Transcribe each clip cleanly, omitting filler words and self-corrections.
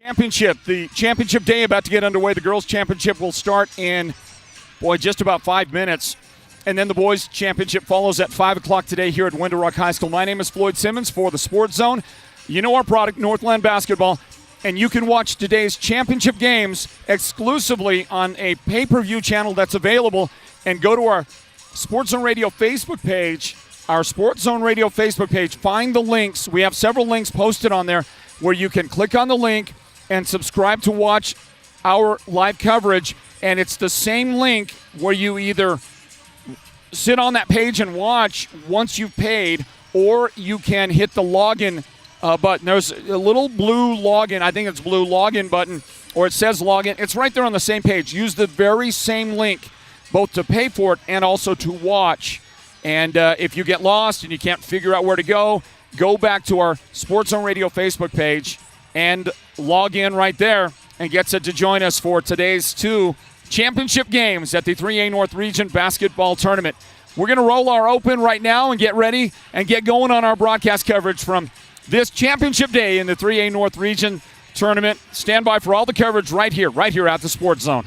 The championship day about to get underway. The girls' championship will start in, just about 5 minutes. And then the boys' championship follows at 5 o'clock today here at Window Rock High School. My name is Floyd Simmons for the Sports Zone. You know our product, Northland Basketball. And you can watch today's championship games exclusively on a pay-per-view channel that's available. And go to our Sports Zone Radio Facebook page, find the links. We have several links posted on there where you can click on the link and subscribe to watch our live coverage. And it's the same link where you either sit on that page and watch once you've paid, or you can hit the login button. There's a little blue login, I think it's blue login button, or it says login. It's right there on the same page. Use the very same link, both to pay for it and also to watch. And if you get lost and you can't figure out where to go back to our Sports Zone Radio Facebook page and log in right there and get set to join us for today's two championship games at the 3A North Region Basketball Tournament. We're going to roll our open right now and get ready and get going on our broadcast coverage from this championship day in the 3A North Region Tournament. Stand by for all the coverage right here at the Sports Zone.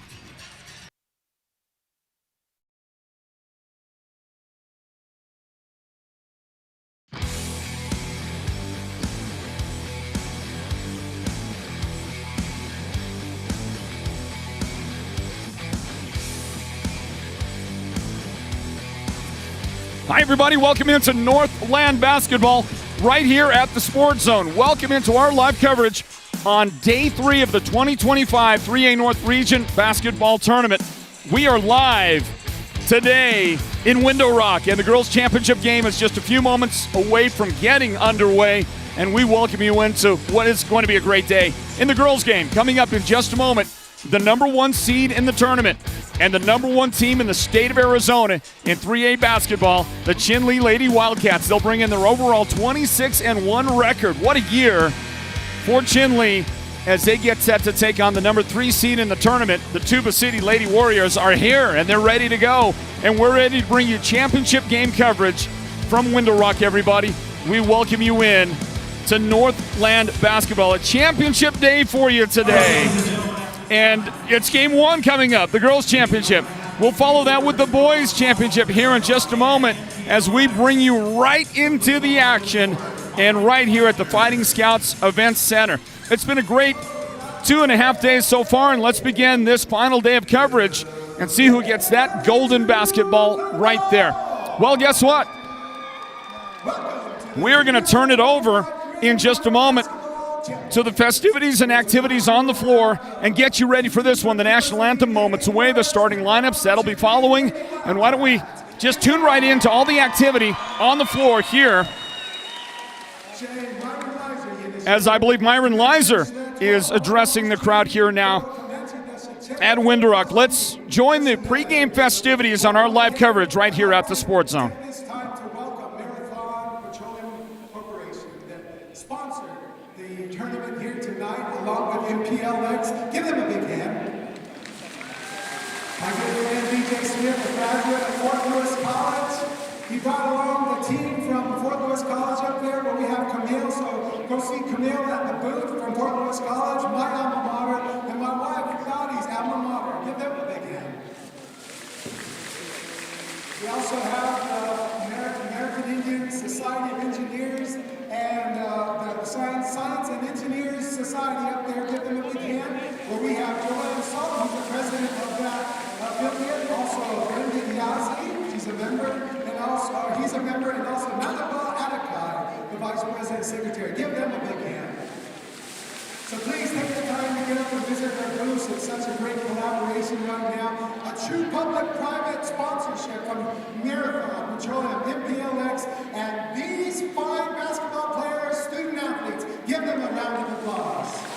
Hi, everybody. Welcome into Northland Basketball right here at the Sports Zone. Welcome into our live coverage on Day 3 of the 2025 3A North Region Basketball Tournament. We are live today in Window Rock, and the girls' championship game is just a few moments away from getting underway, and we welcome you into what is going to be a great day in the girls' game. Coming up in just a moment, the number 1 seed in the tournament and the number 1 team in the state of Arizona in 3A basketball, the Chinle Lady Wildcats. They'll bring in their overall 26-1 record. What a year for Chinle as they get set to take on the number 3 seed in the tournament. The Tuba City Lady Warriors are here, and they're ready to go. And we're ready to bring you championship game coverage from Window Rock, everybody. We welcome you in to Northland Basketball. A championship day for you today. And it's game 1 coming up, the girls' championship. We'll follow that with the boys' championship here in just a moment as we bring you right into the action and right here at the Fighting Scouts Events Center. It's been a great 2.5 days so far, and let's begin this final day of coverage and see who gets that golden basketball right there. Well, guess what? We're going to turn it over in just a moment to the festivities and activities on the floor and get you ready for this one, the national anthem moments away, the starting lineups that'll be following. And why don't we just tune right into all the activity on the floor here, as I believe Myron Lizer is addressing the crowd here now at Window Rock. Let's join the pregame festivities on our live coverage right here at the Sports Zone. Give them a big hand. My good friend DJ Smith, a graduate of Fort Lewis College. He brought along the team from Fort Lewis College up there, where we have Camille. So go see Camille at the booth from Fort Lewis College, my alma mater, and my wife Claudia's alma mater. Give them a big hand. We also have the American Indian Society of Engineers and the Science and Engineers Society up there. Give them a big hand. Where we have Joanne Sullivan, who's the president of that affiliate. Also, Brenda Yazzie, she's a member, and also he's a member, and also Nanaba Atakai, the vice president and secretary. Give them a big hand. So please take the time to get up and visit their booths. It's such a great collaboration right now. A true public-private sponsorship from Marathon, Petroleum, MPLX, and these fine basketball players, student-athletes. Give them a round of applause.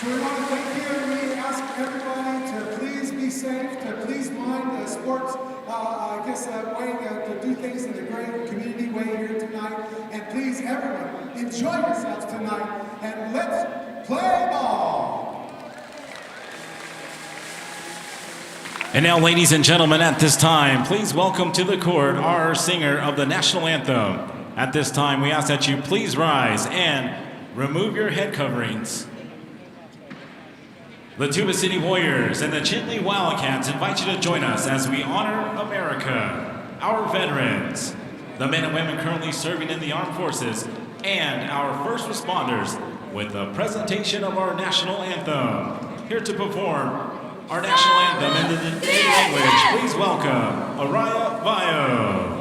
So we want to thank you, and we ask everybody to please be safe, to please mind the sports, way to do things in a great community way here tonight. And please, everyone, enjoy yourselves tonight, and let's play ball. And now, ladies and gentlemen, at this time, please welcome to the court our singer of the national anthem. At this time, we ask that you please rise and remove your head coverings. The Tuba City Warriors and the Chinle Wildcats invite you to join us as we honor America, our veterans, the men and women currently serving in the armed forces, and our first responders with the presentation of our national anthem. Here to perform our national anthem in the native language, please welcome Araya Vayo.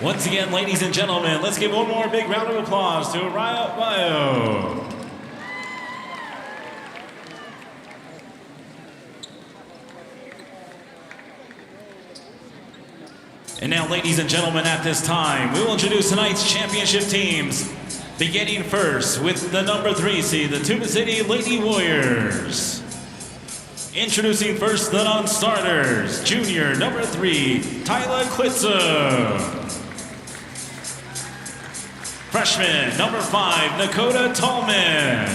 Once again, ladies and gentlemen, let's give one more big round of applause to Araya Vayo. And now, ladies and gentlemen, at this time, we will introduce tonight's championship teams, beginning first with the number 3 seed, the Tuba City Lady Warriors. Introducing first the non-starters, junior number 3, Tyler Klitzer. Freshman number 5, Dakota Tallman.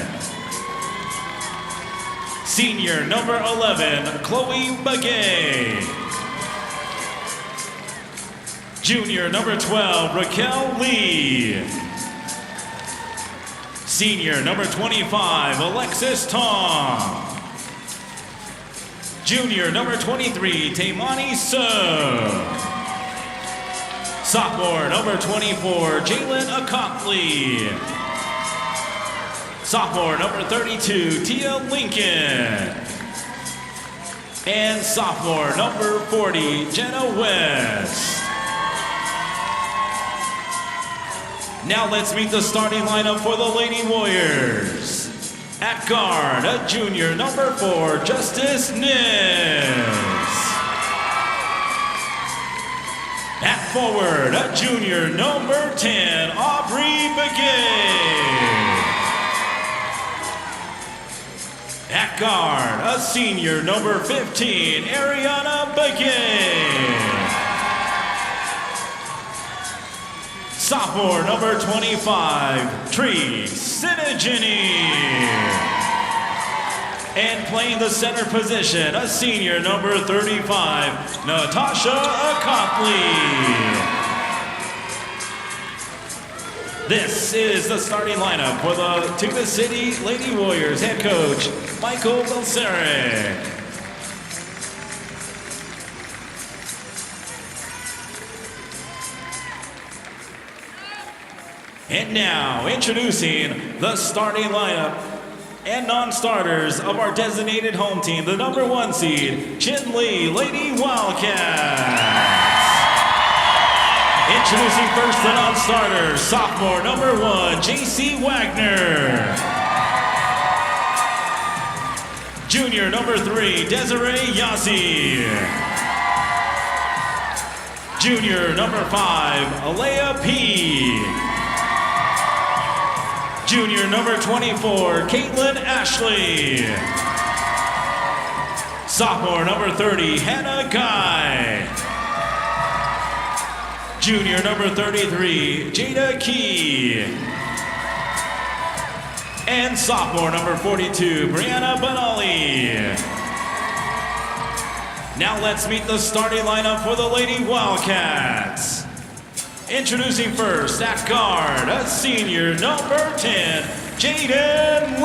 Senior number 11, Chloe Begay. Junior number 12, Raquel Lee. Senior number 25, Alexis Tong. Junior number 23, Taimani So. Sophomore number 24, Jalen Acopley. Sophomore number 32, Tia Lincoln. And sophomore number 40, Jenna West. Now let's meet the starting lineup for the Lady Warriors. At guard, a junior number 4, Justice Niss. At forward, a junior number 10, Aubrey Begay. At guard, a senior number 15, Ariana Begay. Sophomore number 25, Tree Sinigini. And playing the center position, a senior number 35, Natasha Acopley. This is the starting lineup for the Tuba City Lady Warriors head coach, Michael Belserek. And now, introducing the starting lineup and non-starters of our designated home team, the number 1 seed, Chinle Lady Wildcats. Introducing first the non-starters, sophomore number 1, J.C. Wagner. Junior number 3, Desiree Yazzie. Junior number 5, Alea P. Junior number 24, Caitlin Ashley. Sophomore number 30, Hannah Guy. Junior number 33, Jada Key. And sophomore number 42, Brianna Benali. Now let's meet the starting lineup for the Lady Wildcats. Introducing first, at guard, a senior, number 10, Jaden Lynch.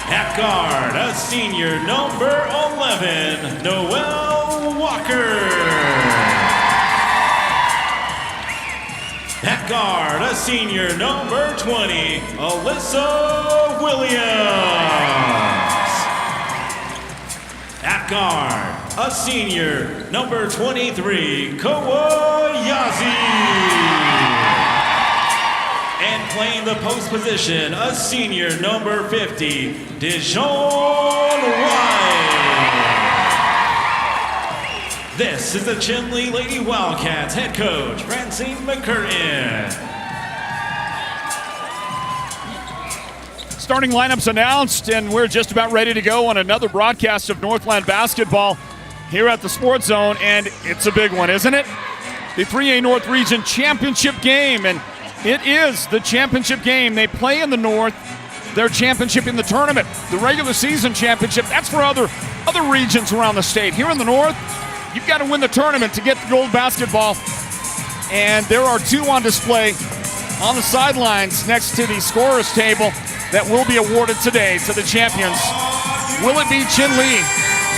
At guard, a senior, number 11, Noelle Walker. At guard, a senior, number 20, Alyssa Williams. At guard, a senior, number 23, Koa Yazzie. And playing the post position, a senior, number 50, Dijon White. This is the Chinle Lady Wildcats head coach, Francine McCurtain. Starting lineups announced, and we're just about ready to go on another broadcast of Northland basketball here at the Sports Zone, and it's a big one, isn't it? The 3A North Region Championship game, and it is the championship game. They play in the North, their championship in the tournament. The regular season championship, that's for other regions around the state. Here in the North, you've got to win the tournament to get the gold basketball, and there are 2 on display on the sidelines next to the scorer's table that will be awarded today to the champions. Will it be Chinle?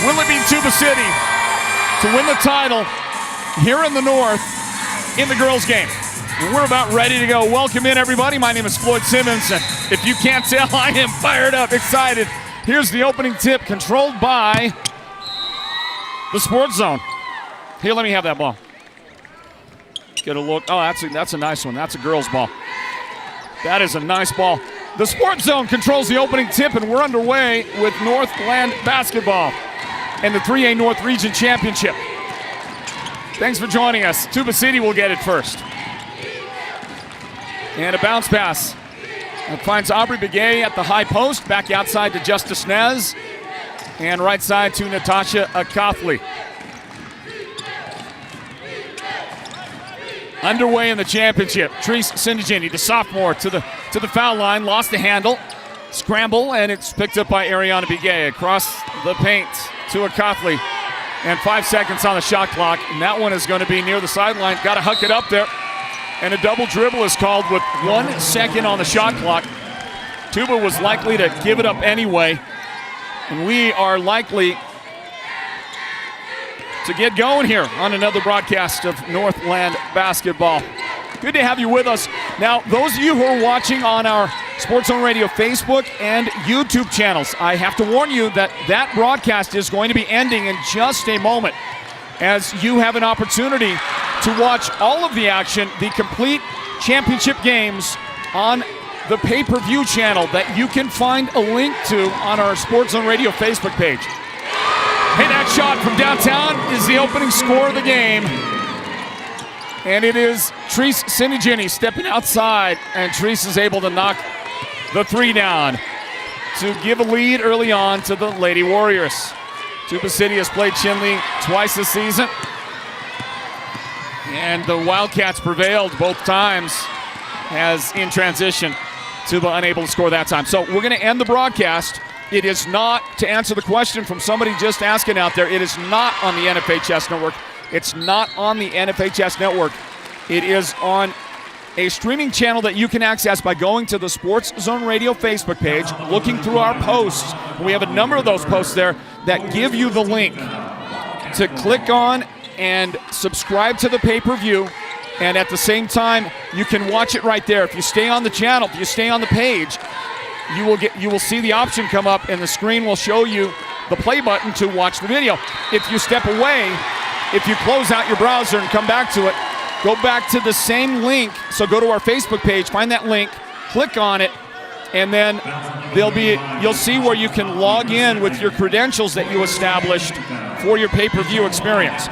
Will it be Tuba City to win the title here in the North in the girls' game? We're about ready to go. Welcome in, everybody. My name is Floyd Simmons, and if you can't tell, I am fired up, excited. Here's the opening tip, controlled by the Sports Zone. Here, let me have that ball. Get a look. Oh, that's a nice one. That's a girls' ball. That is a nice ball. The Sports Zone controls the opening tip, and we're underway with Northland basketball and the 3A North Region Championship. Thanks for joining us. Tuba City will get it first. And a bounce pass. It finds Aubrey Begay at the high post, back outside to Justice Nez, and right side to Natasha Akathley. Underway in the championship. Treese Sindegini, the sophomore, to the foul line, lost the handle, scramble, and it's picked up by Ariana Begay across the paint to Akathley, and 5 seconds on the shot clock, and that one is going to be near the sideline. Got to huck it up there, and a double dribble is called with 1 second on the shot clock. Tuba was likely to give it up anyway, and we are likely to get going here on another broadcast of Northland basketball. Good to have you with us. Now, those of you who are watching on our Sports Zone Radio Facebook and YouTube channels, I have to warn you that that broadcast is going to be ending in just a moment, as you have an opportunity to watch all of the action, the complete championship games, on the pay-per-view channel that you can find a link to on our Sports Zone Radio Facebook page. Hey, that shot from downtown is the opening score of the game. And it is Treese Sindegini stepping outside, and Treese is able to knock the 3 down to give a lead early on to the Lady Warriors. Tuba City has played Chinle twice this season, and the Wildcats prevailed both times, as in transition, Tuba unable to score that time. So we're going to end the broadcast. It is not, to answer the question from somebody just asking out there, it is not on the NFHS network. It's not on the NFHS network. It is on a streaming channel that you can access by going to the Sports Zone Radio Facebook page, looking through our posts. We have a number of those posts there that give you the link to click on and subscribe to the pay-per-view. And at the same time, you can watch it right there. If you stay on the channel, if you stay on the page, you will see the option come up, and the screen will show you the play button to watch the video. If you step away, if you close out your browser and come back to it, go back to the same link. So go to our Facebook page, find that link, click on it, and then you'll see where you can log in with your credentials that you established for your pay-per-view experience.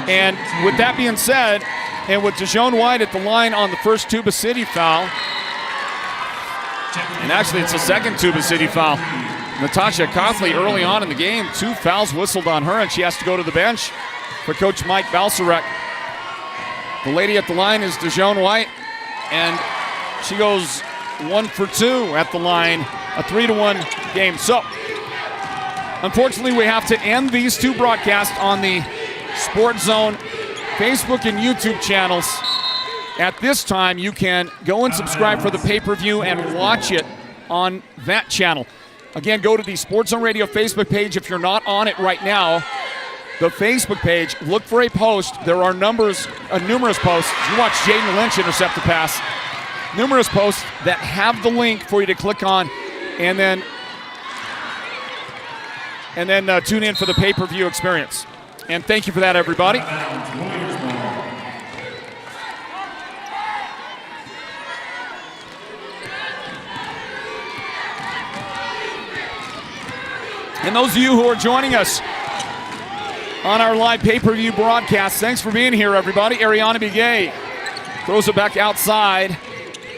And with that being said, and with DeJohn White at the line on the first Tuba City foul, and actually it's the second Tuba City foul, Natasha Cothley early on in the game, 2 fouls whistled on her, and she has to go to the bench for Coach Mike Balsarek. The lady at the line is DeJohn White, and she goes 1 for 2 at the line, a 3-1 game. So, unfortunately, we have to end these 2 broadcasts on the Sports Zone Facebook and YouTube channels. At this time, you can go and subscribe for the pay-per-view and watch it on that channel. Again, go to the Sports Zone Radio Facebook page if you're not on it right now. The Facebook page, look for a post. There are numerous posts. You watch Jaden Lynch intercept the pass. Numerous posts that have the link for you to click on, and then tune in for the pay-per-view experience. And thank you for that, everybody. And those of you who are joining us on our live pay-per-view broadcast, thanks for being here, everybody. Ariana Biguet throws it back outside.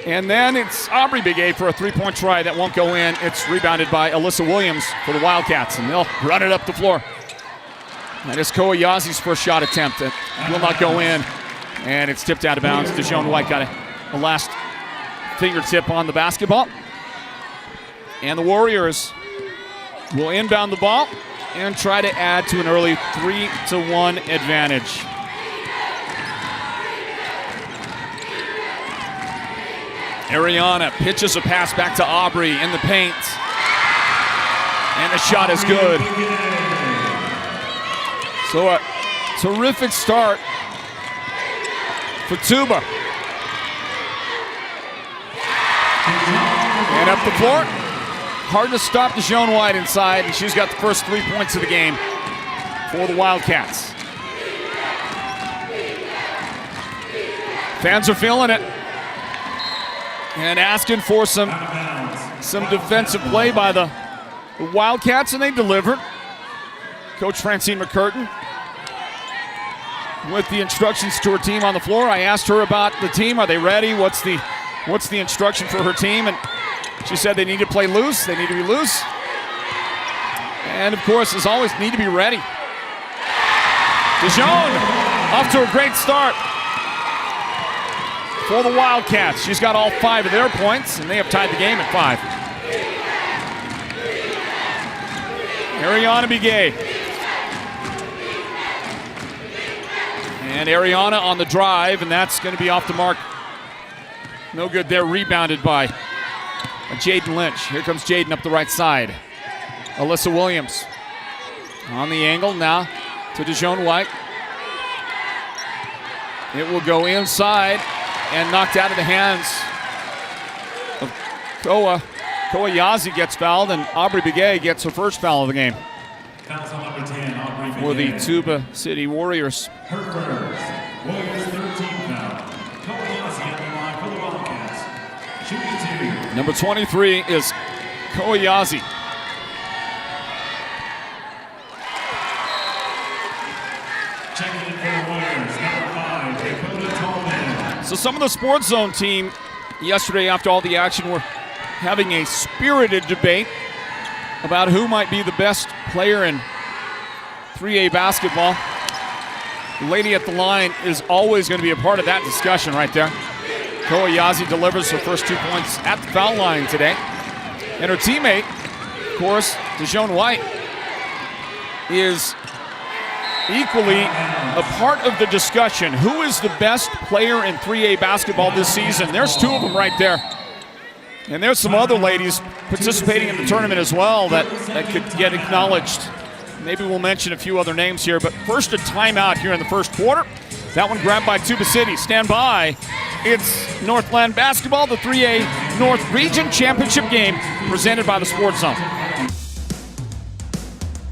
And then it's Aubrey Biguet for a 3-point try that won't go in. It's rebounded by Alyssa Williams for the Wildcats, and they'll run it up the floor. That is Kowayazi's first shot attempt. It will not go in, and it's tipped out of bounds. DeJohn White got a last fingertip on the basketball. And the Warriors will inbound the ball and try to add to an early 3-1 advantage. Ariana pitches a pass back to Aubrey in the paint. And the shot is good. So a terrific start for Tuba. And up the floor. Hard to stop DeJohn White inside, and she's got the first 3 points of the game for the Wildcats. Fans are feeling it and asking for some defensive play by the Wildcats, and they delivered. Coach Francine McCurtain with the instructions to her team on the floor. I asked her about the team. Are they ready? What's the instruction for her team? And she said they need to play loose. They need to be loose. And, of course, as always, need to be ready. DeJohn off to a great start for the Wildcats. She's got all 5 of their points, and they have tied the game at 5. Ariana Biguet. And Ariana on the drive, and that's going to be off the mark. No good there. Rebounded by Jaden Lynch. Here comes Jaden up the right side. Alyssa Williams on the angle now to DeJohn White. It will go inside and knocked out of the hands of Kowayazi gets fouled, and Aubrey Biguet gets her first foul of the game for the Tuba City Warriors. Her first. Warriors 13 foul. Kowayazi on the line for the Wildcats. Shooting 2. Number 23 is Kowayazi. Checking in for the Warriors. Number 5, Dakota Tallman. So some of the Sports Zone team yesterday after all the action were having a spirited debate about who might be the best player in 3A basketball. The lady at the line is always going to be a part of that discussion right there. Kowayazi delivers her first 2 points at the foul line today. And her teammate, of course, DeJohn White, is equally a part of the discussion. Who is the best player in 3A basketball this season? There's 2 of them right there. And there's some other ladies participating in the tournament as well that could get acknowledged Maybe we'll mention a few other names here, but first a timeout here in the first quarter. That one grabbed by Tuba City. Stand by. It's Northland Basketball, the 3A North Region Championship game presented by the Sports Zone.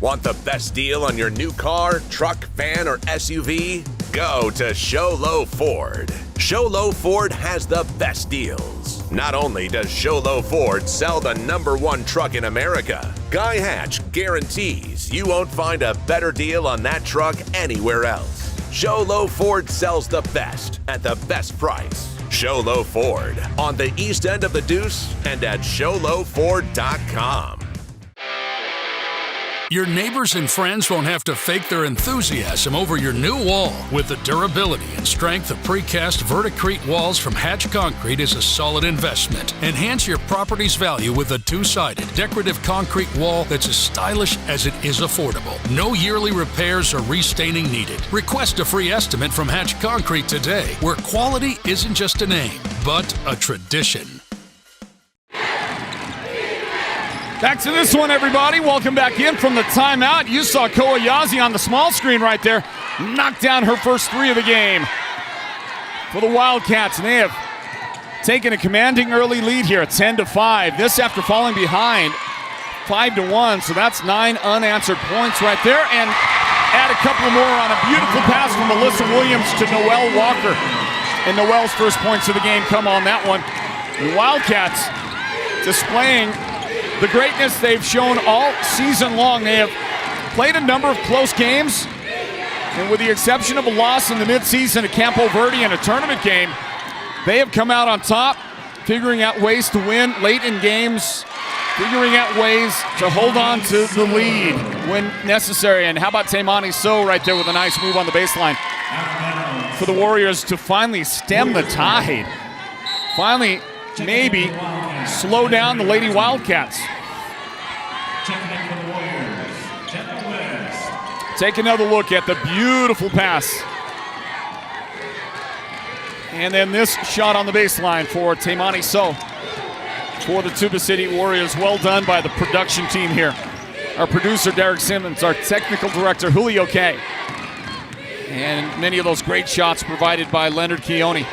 Want the best deal on your new car, truck, van, or SUV? Go to Show Low Ford. Show Low Ford has the best deals. Not only does Show Low Ford sell the #1 truck in America, Guy Hatch guarantees you won't find a better deal on that truck anywhere else. Show Low Ford sells the best at the best price. Show Low Ford on the east end of the Deuce and at showlowford.com. Your neighbors and friends won't have to fake their enthusiasm over your new wall. With the durability and strength of precast Verticrete walls from Hatch Concrete is a solid investment. Enhance your property's value with a two-sided decorative concrete wall that's as stylish as it is affordable. No yearly repairs or restaining needed. Request a free estimate from Hatch Concrete today, where quality isn't just a name, but a tradition. Back to this one, everybody. Welcome back in from the timeout. You saw Koyazi on the small screen right there knock down her first three of the game for the Wildcats. And they have taken a commanding early lead here at 10-5. This after falling behind 5-1. So that's 9 unanswered points right there. And add a couple more on a beautiful pass from Melissa Williams to Noelle Walker. And Noelle's first points of the game come on that one. The Wildcats displaying the greatness they've shown all season long. They have played a number of close games, and with the exception of a loss in the midseason at Campo Verde in a tournament game, they have come out on top, figuring out ways to win late in games, figuring out ways to hold on to the lead when necessary. And how about Taimani So right there with a nice move on the baseline for the Warriors to finally stem the tide. Finally, maybe slow down the Lady Wildcats. Take another look at the beautiful pass. And then this shot on the baseline for Taimani So for the Tuba City Warriors. Well done by the production team here. Our producer, Derek Simmons, our technical director, Julio K. And many of those great shots provided by Leonard Keone.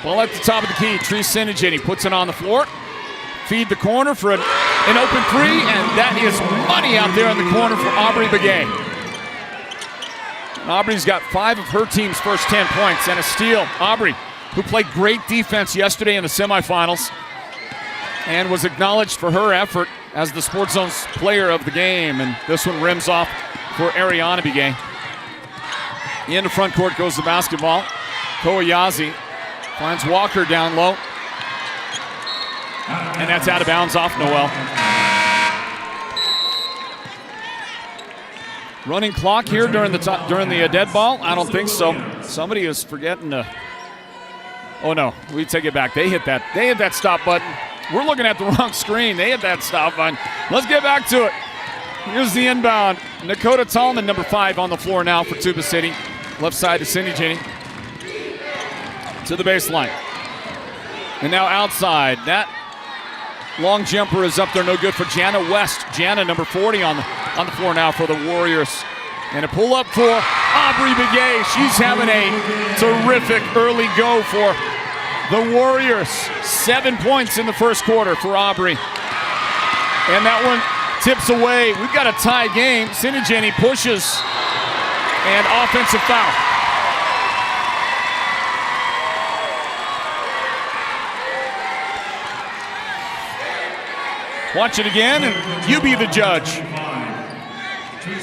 Well, at the top of the key, Tree Sinigini puts it on the floor. Feed the corner for an open three, and that is money out there in the corner for Aubrey Begay. Aubrey's got 5 of her team's first 10 points and a steal. Aubrey, who played great defense yesterday in the semifinals and was acknowledged for her effort as the Sports Zone's player of the game. And this one rims off for Ariana Begay. In the front court goes the basketball. Koyazi finds Walker down low. And that's out of bounds off Noelle. Running clock here during the dead ball? I don't think so. Somebody is forgetting to. Oh no, we take it back. They hit that stop button. We're looking at the wrong screen. They hit that stop button. Let's get back to it. Here's the inbound. Dakota Tallman, number 5, on the floor now for Tuba City. Left side to Cindy Jenny. To the baseline. And now outside. That long jumper is up there, no good for Jana West. Jana, number 40, on the floor now for the Warriors. And a pull-up for Aubrey Begay. She's having a terrific early go for the Warriors. 7 points in the first quarter for Aubrey. And that one tips away. We've got a tie game. Sinigeni pushes. And offensive foul. Watch it again, and you be the judge.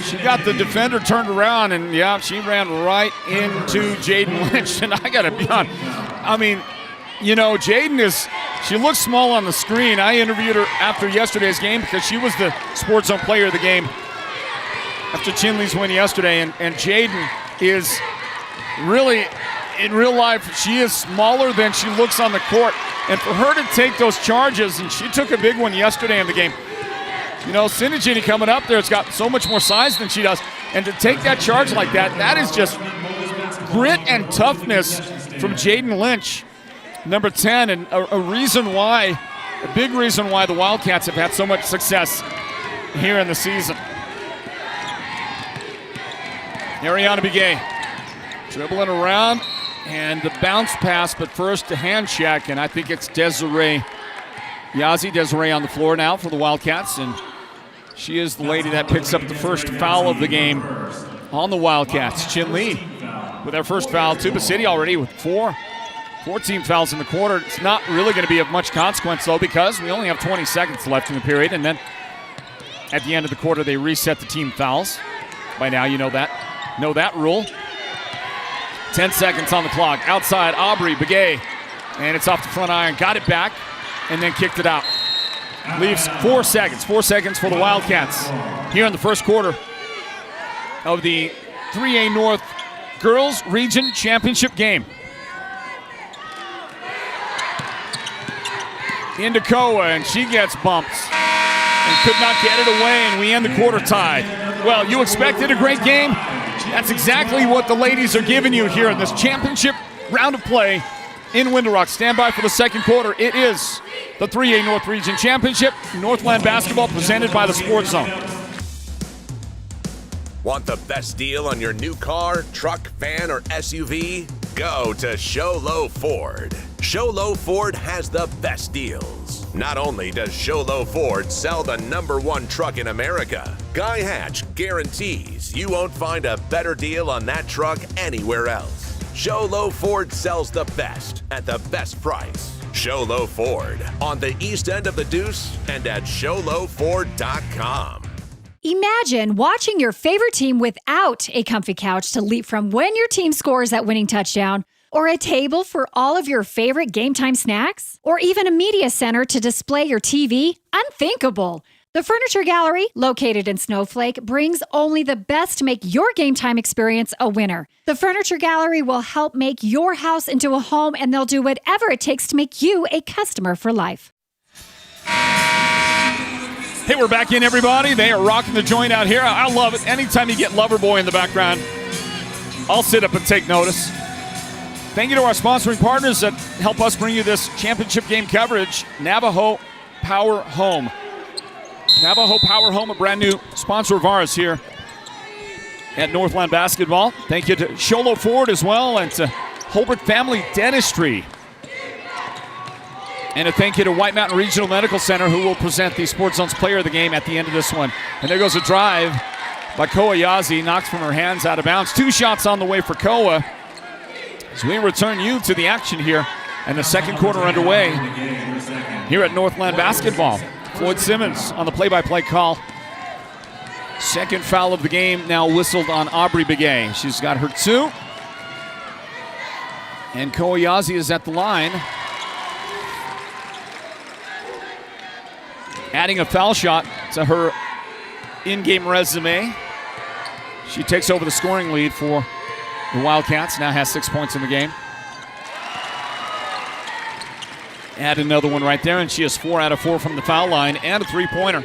She got the defender turned around, and yeah, she ran right into Jaden Lynch. And I got to be honest, I mean, you know, Jaden she looks small on the screen. I interviewed her after yesterday's game because she was the Sports Zone player of the game after Chinle's win yesterday. And Jaden is really, in real life, she is smaller than she looks on the court. And for her to take those charges, and she took a big one yesterday in the game. You know, Sinigini coming up there has got so much more size than she does. And to take that charge like that is just grit and toughness from Jaden Lynch, number 10, and a big reason why the Wildcats have had so much success here in the season. Ariana Begay dribbling around, and the bounce pass, but first a hand check, and I think it's Desiree Yazzie. Desiree on the floor now for the Wildcats, and she is the lady that picks up the first foul of the game on the Wildcats. Chinle with their first foul. Tuba City already with 14 fouls in the quarter. It's not really going to be of much consequence, though, because we only have 20 seconds left in the period, and then at the end of the quarter, they reset the team fouls. By now, you know that rule. 10 seconds on the clock. Outside, Aubrey Begay, and it's off the front iron. Got it back, and then kicked it out. Leaves 4 seconds. 4 seconds for the Wildcats here in the first quarter of the 3A North Girls Region Championship game. Into Koa, and she gets bumped and could not get it away, and we end the quarter tied. Well, you expected a great game? That's exactly what the ladies are giving you here in this championship round of play in Window Rock. Stand by for the second quarter. It is the 3A North Region Championship, Northland Basketball, presented by the Sports Zone. Want the best deal on your new car, truck, van, or SUV? Go to Show Low Ford. Show Low Ford has the best deals. Not only does Show Low Ford sell the #1 truck in America, Guy Hatch guarantees you won't find a better deal on that truck anywhere else. Show Low Ford sells the best at the best price. Show Low Ford on the east end of the Deuce and at ShowLowFord.com. Imagine watching your favorite team without a comfy couch to leap from when your team scores that winning touchdown, or a table for all of your favorite game time snacks, or even a media center to display your TV. Unthinkable. The Furniture Gallery, located in Snowflake, brings only the best to make your game time experience a winner. The Furniture Gallery will help make your house into a home, and they'll do whatever it takes to make you a customer for life. Hey, we're back in, everybody. They are rocking the joint out here. I love it. Anytime you get Loverboy in the background, I'll sit up and take notice. Thank you to our sponsoring partners that help us bring you this championship game coverage. Navajo Power Home. Navajo Power Home, a brand new sponsor of ours here at Northland Basketball. Thank you to Show Low Ford as well, and to Holbert Family Dentistry. And a thank you to White Mountain Regional Medical Center, who will present the Sports Zone's player of the game at the end of this one. And there goes a drive by Koa Yazzie, knocked from her hands out of bounds. 2 shots on the way for Koa. As we return you to the action here, and the second quarter underway here at Northland Basketball. Floyd Simmons on the play-by-play call. Second foul of the game now whistled on Aubrey Begay. She's got her 2. And Koa Yazzie is at the line, adding a foul shot to her in-game resume. She takes over the scoring lead for the Wildcats, now has 6 points in the game. Add another one right there, and she has 4 out of 4 from the foul line and a 3-pointer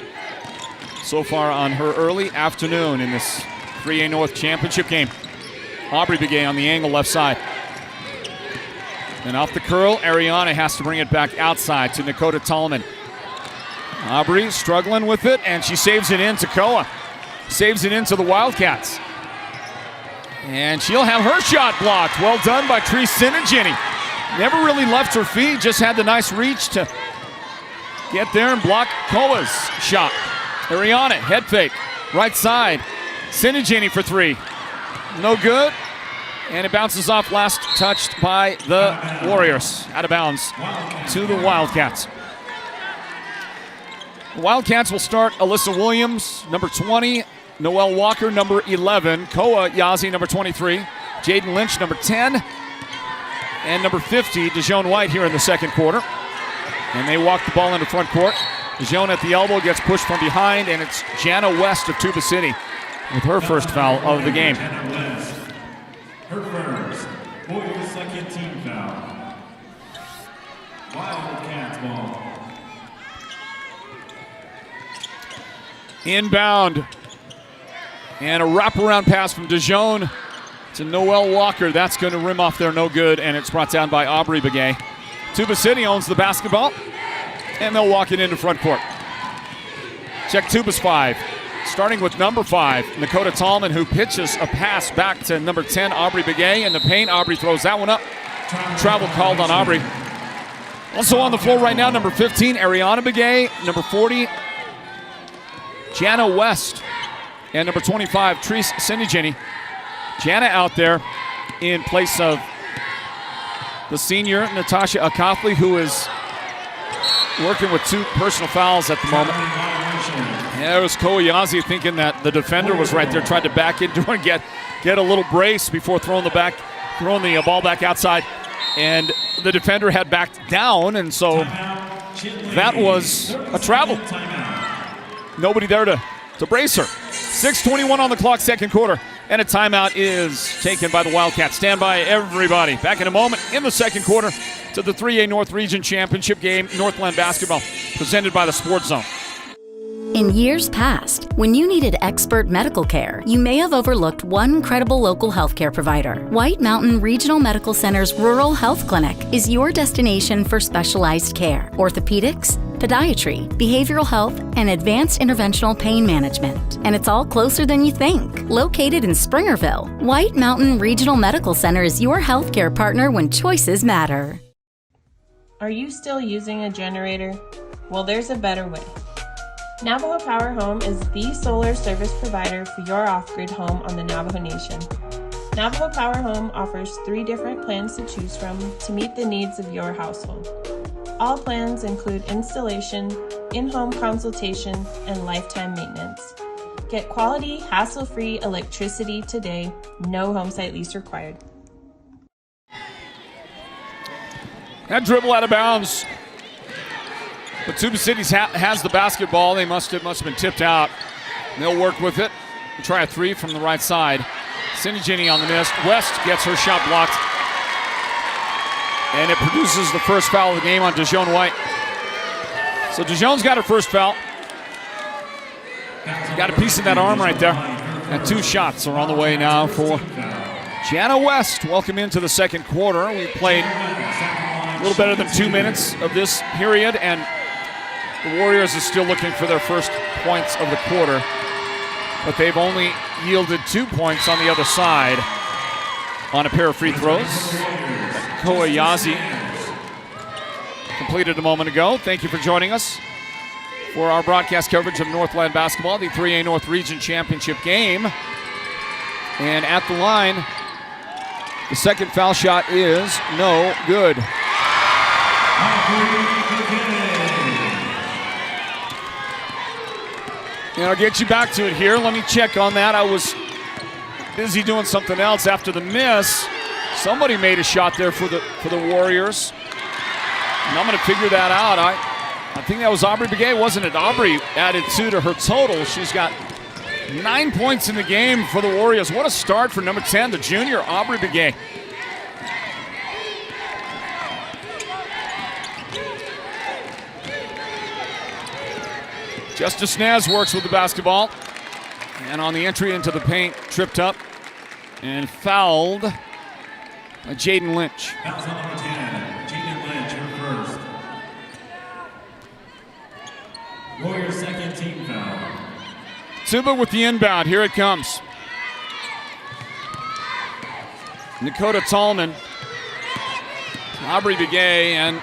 so far on her early afternoon in this 3A North Championship game. Aubrey Begay on the angle left side. And off the curl, Ariana has to bring it back outside to Dakota Tallman. Aubrey struggling with it, and she saves it in to Koa. Saves it into the Wildcats. And she'll have her shot blocked. Well done by Tree Sinigini. Never really left her feet, just had the nice reach to get there and block Koa's shot. Ariana, head fake, right side. Sinigini for 3. No good. And it bounces off, last touched by the Warriors. Out of bounds to the Wildcats. The Wildcats will start Alyssa Williams, number 20, Noelle Walker, number 11, Koa Yazzie, number 23, Jaden Lynch, number 10, and number 50, DeJoan White here in the second quarter. And they walk the ball into front court. DeJoan at the elbow gets pushed from behind, and it's Jana West of Tuba City with her first foul of the game. Her first, boys' second team foul. Wildcats ball. Inbound. And a wraparound pass from DeJoan to Noelle Walker. That's going to rim off there, no good, and it's brought down by Aubrey Begay. Tuba City owns the basketball, and they'll walk it into front court. Check Tuba's 5. starting with number 5, Dakota Tallman, who pitches a pass back to number 10, Aubrey Begay, in the paint. Aubrey throws that one up. Travel called on Aubrey. Also on the floor right now, number 15, Ariana Begay, number 40, Jana West, and number 25, Treese Sinigini. Jana out there in place of the senior, Natasha Akathley, who is working with 2 personal fouls at the moment. Yeah, it was Koyazi thinking that the defender was right there, tried to back into her and get a little brace before throwing the ball back outside. And the defender had backed down, and so that was a travel. Nobody there to brace her. 6:21 on the clock, second quarter, and a timeout is taken by the Wildcats. Stand by, everybody. Back in a moment in the second quarter to the 3A North Region Championship game, Northland Basketball, presented by the Sports Zone. In years past, when you needed expert medical care, you may have overlooked one credible local healthcare provider. White Mountain Regional Medical Center's Rural Health Clinic is your destination for specialized care, orthopedics, podiatry, behavioral health, and advanced interventional pain management. And it's all closer than you think. Located in Springerville, White Mountain Regional Medical Center is your healthcare partner when choices matter. Are you still using a generator? Well, there's a better way. Navajo Power Home is the solar service provider for your off-grid home on the Navajo Nation. Navajo Power Home offers 3 different plans to choose from to meet the needs of your household. All plans include installation, in-home consultation, and lifetime maintenance. Get quality, hassle-free electricity today. No home site lease required. That dribble out of bounds. But Tuba City has the basketball. It must have been tipped out. They'll work with it. Try a 3 from the right side. Cindy Ginny on the miss. West gets her shot blocked. And it produces the first foul of the game on DeJoan White. So DeJoan's got her first foul. Got a piece of that arm right there. And 2 shots are on the way now for Jana West. Welcome into the second quarter. We played a little better than 2 minutes of this period, and the Warriors are still looking for their first points of the quarter, but they've only yielded 2 points on the other side on a pair of free throws. Koyazi completed a moment ago. Thank you for joining us for our broadcast coverage of Northland Basketball, the 3A North Region Championship game. And at the line, the second foul shot is no good. And I'll get you back to it here. Let me check on that. I was busy doing something else after the miss. Somebody made a shot there for the Warriors. And I'm going to figure that out. I think that was Aubrey Begay, wasn't it? Aubrey added 2 to her total. She's got 9 points in the game for the Warriors. What a start for number 10, the junior, Aubrey Begay. Justice Naz works with the basketball. And on the entry into the paint, tripped up and fouled by Jaden Lynch. Fouls on number 10, Jaden Lynch, her first. Warriors' second team foul. Tuba with the inbound. Here it comes. Dakota Tallman, Aubrey Begay, and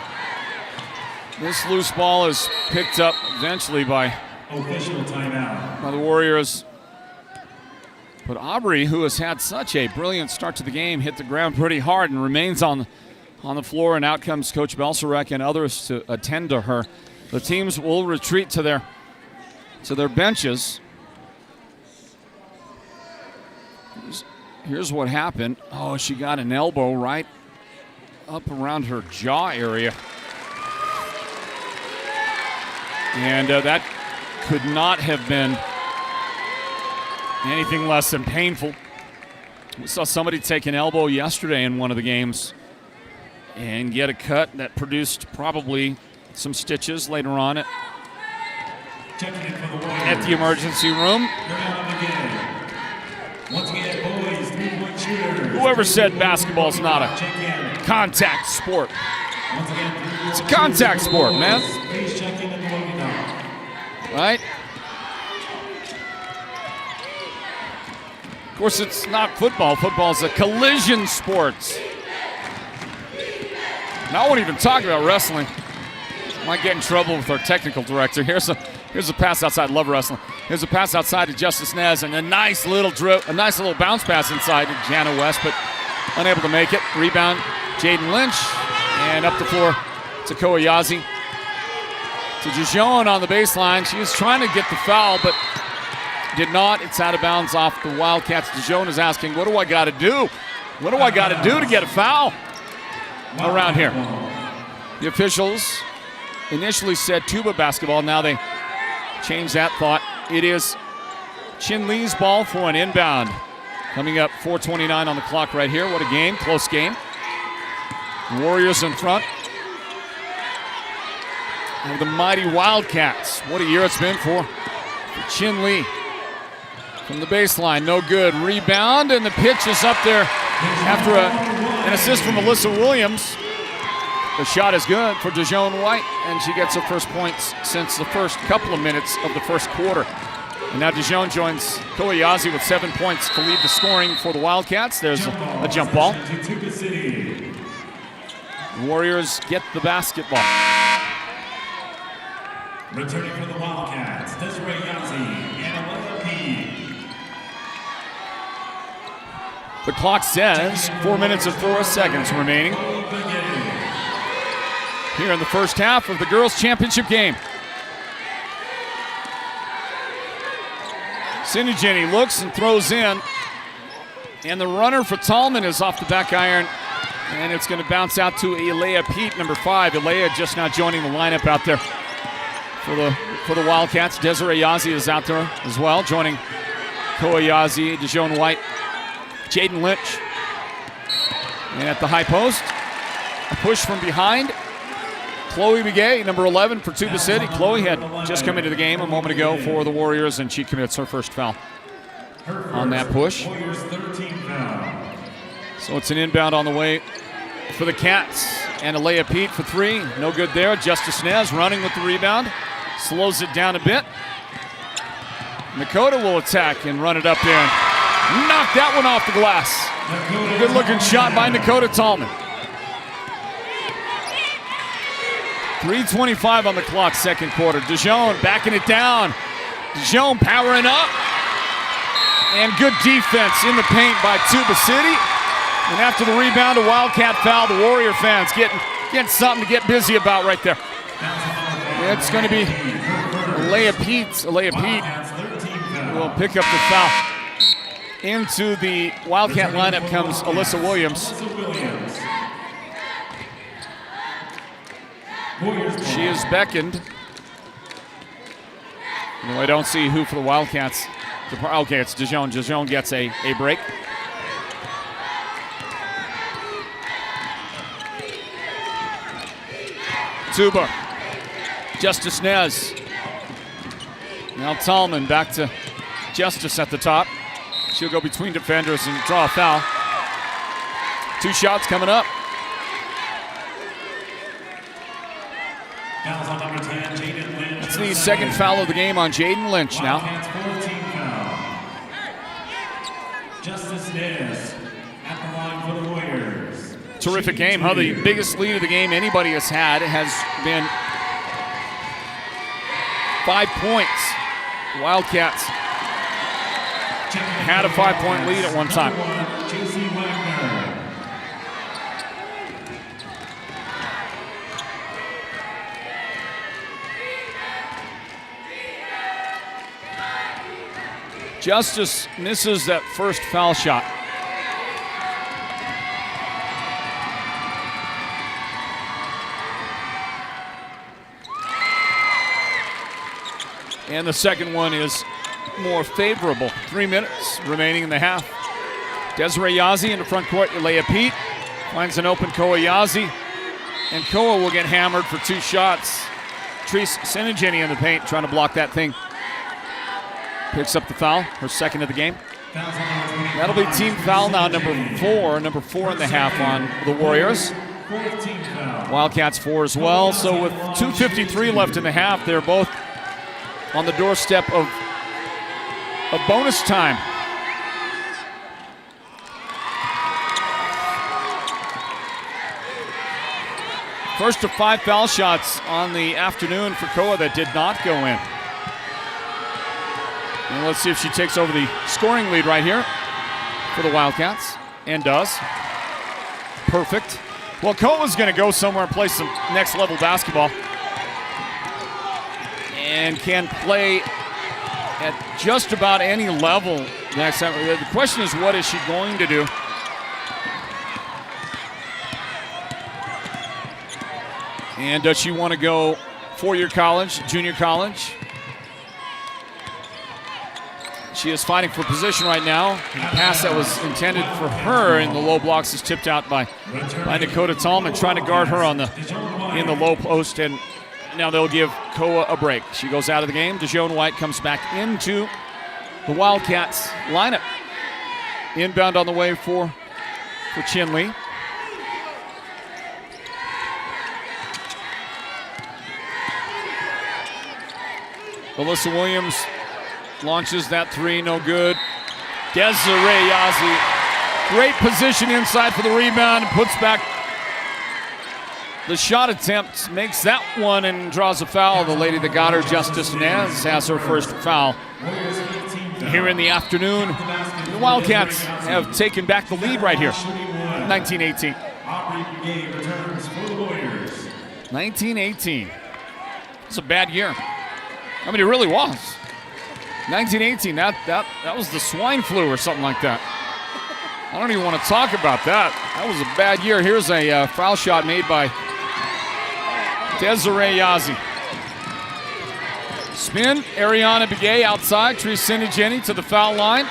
this loose ball is picked up eventually by Official timeout. the Warriors. But Aubrey, who has had such a brilliant start to the game, hit the ground pretty hard and remains on the floor, and out comes Coach Belserek and others to attend to her. The teams will retreat to their benches. Here's what happened. Oh, she got an elbow right up around her jaw area. And that could not have been anything less than painful. We saw somebody take an elbow yesterday in one of the games and get a cut that produced probably some stitches later on at the emergency room. Once again, boys, 3-point shooters. Whoever said basketball's not a contact sport? It's a contact sport, man. Right? course, it's not football. Football's a collision sport. Now I won't even talk about wrestling. Might get in trouble with our technical director. Here's a pass outside. Love wrestling. Here's a pass outside to Justice Nez, and a nice little bounce pass inside to Jana West, but unable to make it. Rebound, Jaden Lynch, and up the floor to Koyazi. To Dijon on the baseline. She was trying to get the foul, but did not. It's out of bounds off the Wildcats. Dijon is asking, what do I got to do? What do I got to do to get a foul around here? The officials initially said Tuba basketball. Now they changed that thought. It is Chinle's ball for an inbound. Coming up, 4:29 on the clock right here. What a game, close game. Warriors in front. And the mighty Wildcats. What a year it's been for Chinle. From the baseline, no good. Rebound, and the pitch is up there after an assist from Alyssa Williams. The shot is good for Dijon White, and she gets her first points since the first couple of minutes of the first quarter. And now Dijon joins Koyazi with 7 points to lead the scoring for the Wildcats. There's a jump ball. The Warriors get the basketball. Returning for the Wildcats, Desiree Yazzie and Alea P. The clock says 4 minutes and 4 seconds remaining here in the first half of the girls' championship game. Sinigini looks and throws in, and the runner for Tallman is off the back iron, and it's going to bounce out to Alea Pete, number 5. Alea just now joining the lineup out there for the Wildcats. Desiree Yazzie is out there as well, joining Koyazi, Dijon White, Jaden Lynch. And at the high post, a push from behind. Chloe Begay, number 11 for Tuba City. Chloe had just come into the game a moment ago for the Warriors, and she commits her first foul on that push. So it's an inbound on the way for the Cats. And Alea Pete for 3. No good there. Justice Nez running with the rebound. Slows it down a bit. Nakota will attack and run it up there. Knock that one off the glass. Good looking shot by Nakota Tallman. 3:25 on the clock, second quarter. Dijon backing it down. Dijon powering up. And good defense in the paint by Tuba City. And after the rebound, a Wildcat foul. The Warrior fans getting something to get busy about right there. It's going to be Alea Pete. Alea Pete will pick up the foul. Into the Wildcat lineup comes Alyssa Williams. She is beckoned. No, I don't see who for the Wildcats. Okay, it's Dijon. Dijon gets a break. Tuba. Justice Nez. Now Tallman back to Justice at the top. She'll go between defenders and draw a foul. 2 shots coming up. It's the second foul of the game on Jaden Lynch now. Justice Nez at the line for the Warriors. Terrific game. Huh? The biggest lead of the game anybody has had has been 5 points. The Wildcats had a 5-point lead at one time. Justice misses that first foul shot. And the second one is more favorable. 3 minutes remaining in the half. Desiree Yazzie in the front court. Alea Pete finds an open Koyazi. And Koa will get hammered for 2 shots. Treese Sinigini in the paint trying to block that thing. Picks up the foul, her second of the game. That'll be team foul now, number 4 in the half on the Warriors. Wildcats 4 as well. So with 2:53 left in the half, they're both on the doorstep of bonus time. First of 5 foul shots on the afternoon for Koa that did not go in. And let's see if she takes over the scoring lead right here for the Wildcats, and does. Perfect. Well, Koa's going to go somewhere and play some next level basketball and can play at just about any level next time. The question is, what is she going to do? And does she want to go four-year college, junior college? She is fighting for position right now. The pass that was intended for her in the low blocks is tipped out by Dakota Tallman, trying to guard her in the low post, and now they'll give Koa a break. She goes out of the game. DeJoan White comes back into the Wildcats lineup. Inbound on the way for Chinle. Alyssa Williams launches that three, no good. Desiree Yazzie, great position inside for the rebound, puts back the shot attempt, makes that one and draws a foul. The lady that got her, Justice Nez, has her first foul here in the afternoon. The Wildcats have taken back the lead right here, 19-18. 19-18. It's a bad year. I mean, it really was. 1918, that was the swine flu or something like that. I don't even want to talk about that. That was a bad year. Here's a foul shot made by Desiree Yazzie. Spin, Ariana Begay outside. Trisini Jenny to the foul line.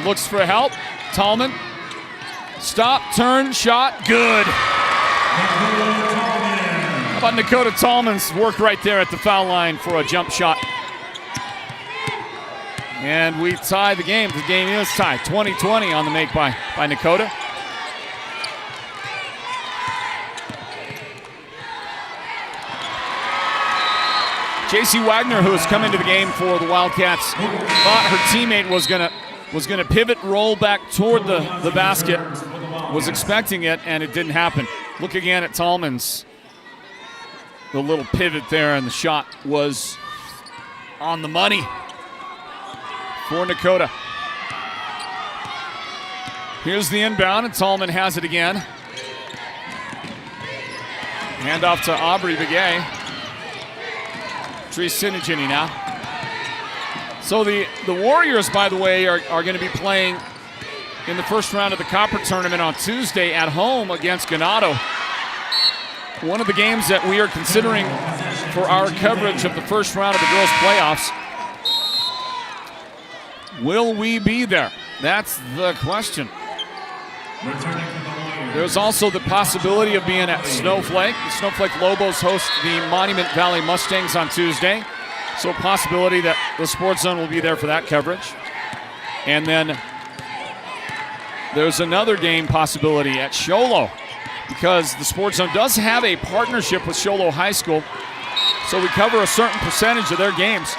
Looks for help. Tallman. Stop, turn, shot, good. How about Dakota Tallman's work right there at the foul line for a jump shot? And we tie the game. The game is tied. 20-20 on the make by Dakota. J.C. Wagner, who has come into the game for the Wildcats, thought her teammate was gonna pivot, roll back toward the basket, was expecting it, and it didn't happen. Look again at Tallman's. The little pivot there, and the shot was on the money for Dakota. Here's the inbound, and Tallman has it again. Hand off to Aubrey Begay. Trisini now. So the Warriors, by the way, are going to be playing in the first round of the Copper Tournament on Tuesday at home against Ganado. One of the games that we are considering for our coverage of the first round of the girls' playoffs. Will we be there? That's the question. There's also the possibility of being at Snowflake. The Snowflake Lobos host the Monument Valley Mustangs on Tuesday. So a possibility that the Sports Zone will be there for that coverage. And then there's another game possibility at Show Low, because the Sports Zone does have a partnership with Show Low High School. So we cover a certain percentage of their games.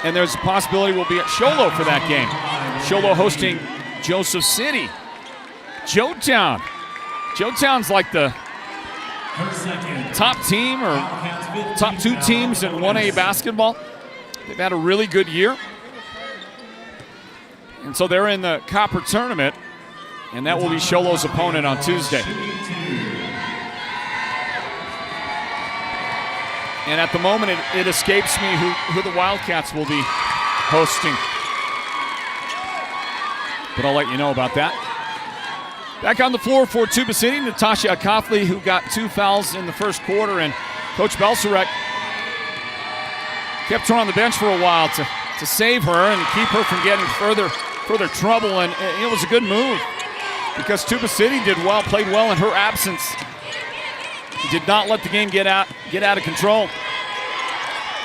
And there's a possibility we'll be at Show Low for that game. Show Low hosting Joseph City. Joetown. Joetown's like the top team or top two teams in 1A basketball. They've had a really good year. And so they're in the Copper Tournament, and that will be Show Low's opponent on Tuesday. And at the moment, it escapes me who the Wildcats will be hosting. But I'll let you know about that. Back on the floor for Tuba City, Natasha Akafli, who got 2 fouls in the first quarter, and Coach Belserek kept her on the bench for a while to save her and keep her from getting further trouble. And it was a good move because Tuba City did well, played well in her absence. Did not let the game get out of control.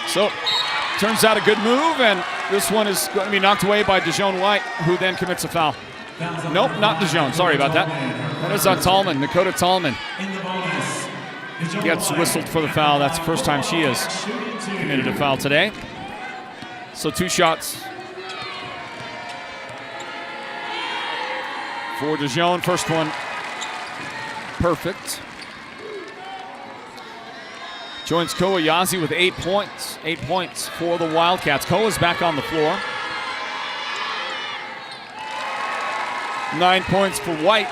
So, turns out a good move, and this one is going to be knocked away by DeJoan White, who then commits a foul. Nope, not DeJoan. Sorry about that. That is on Tallman, Dakota Tallman. Gets whistled for the foul. That's the first time she has committed a foul today. So 2 shots for DeJoan. First one, perfect. joins Kowayazi with 8 points. 8 points for the Wildcats. Koa's back on the floor. 9 points for White.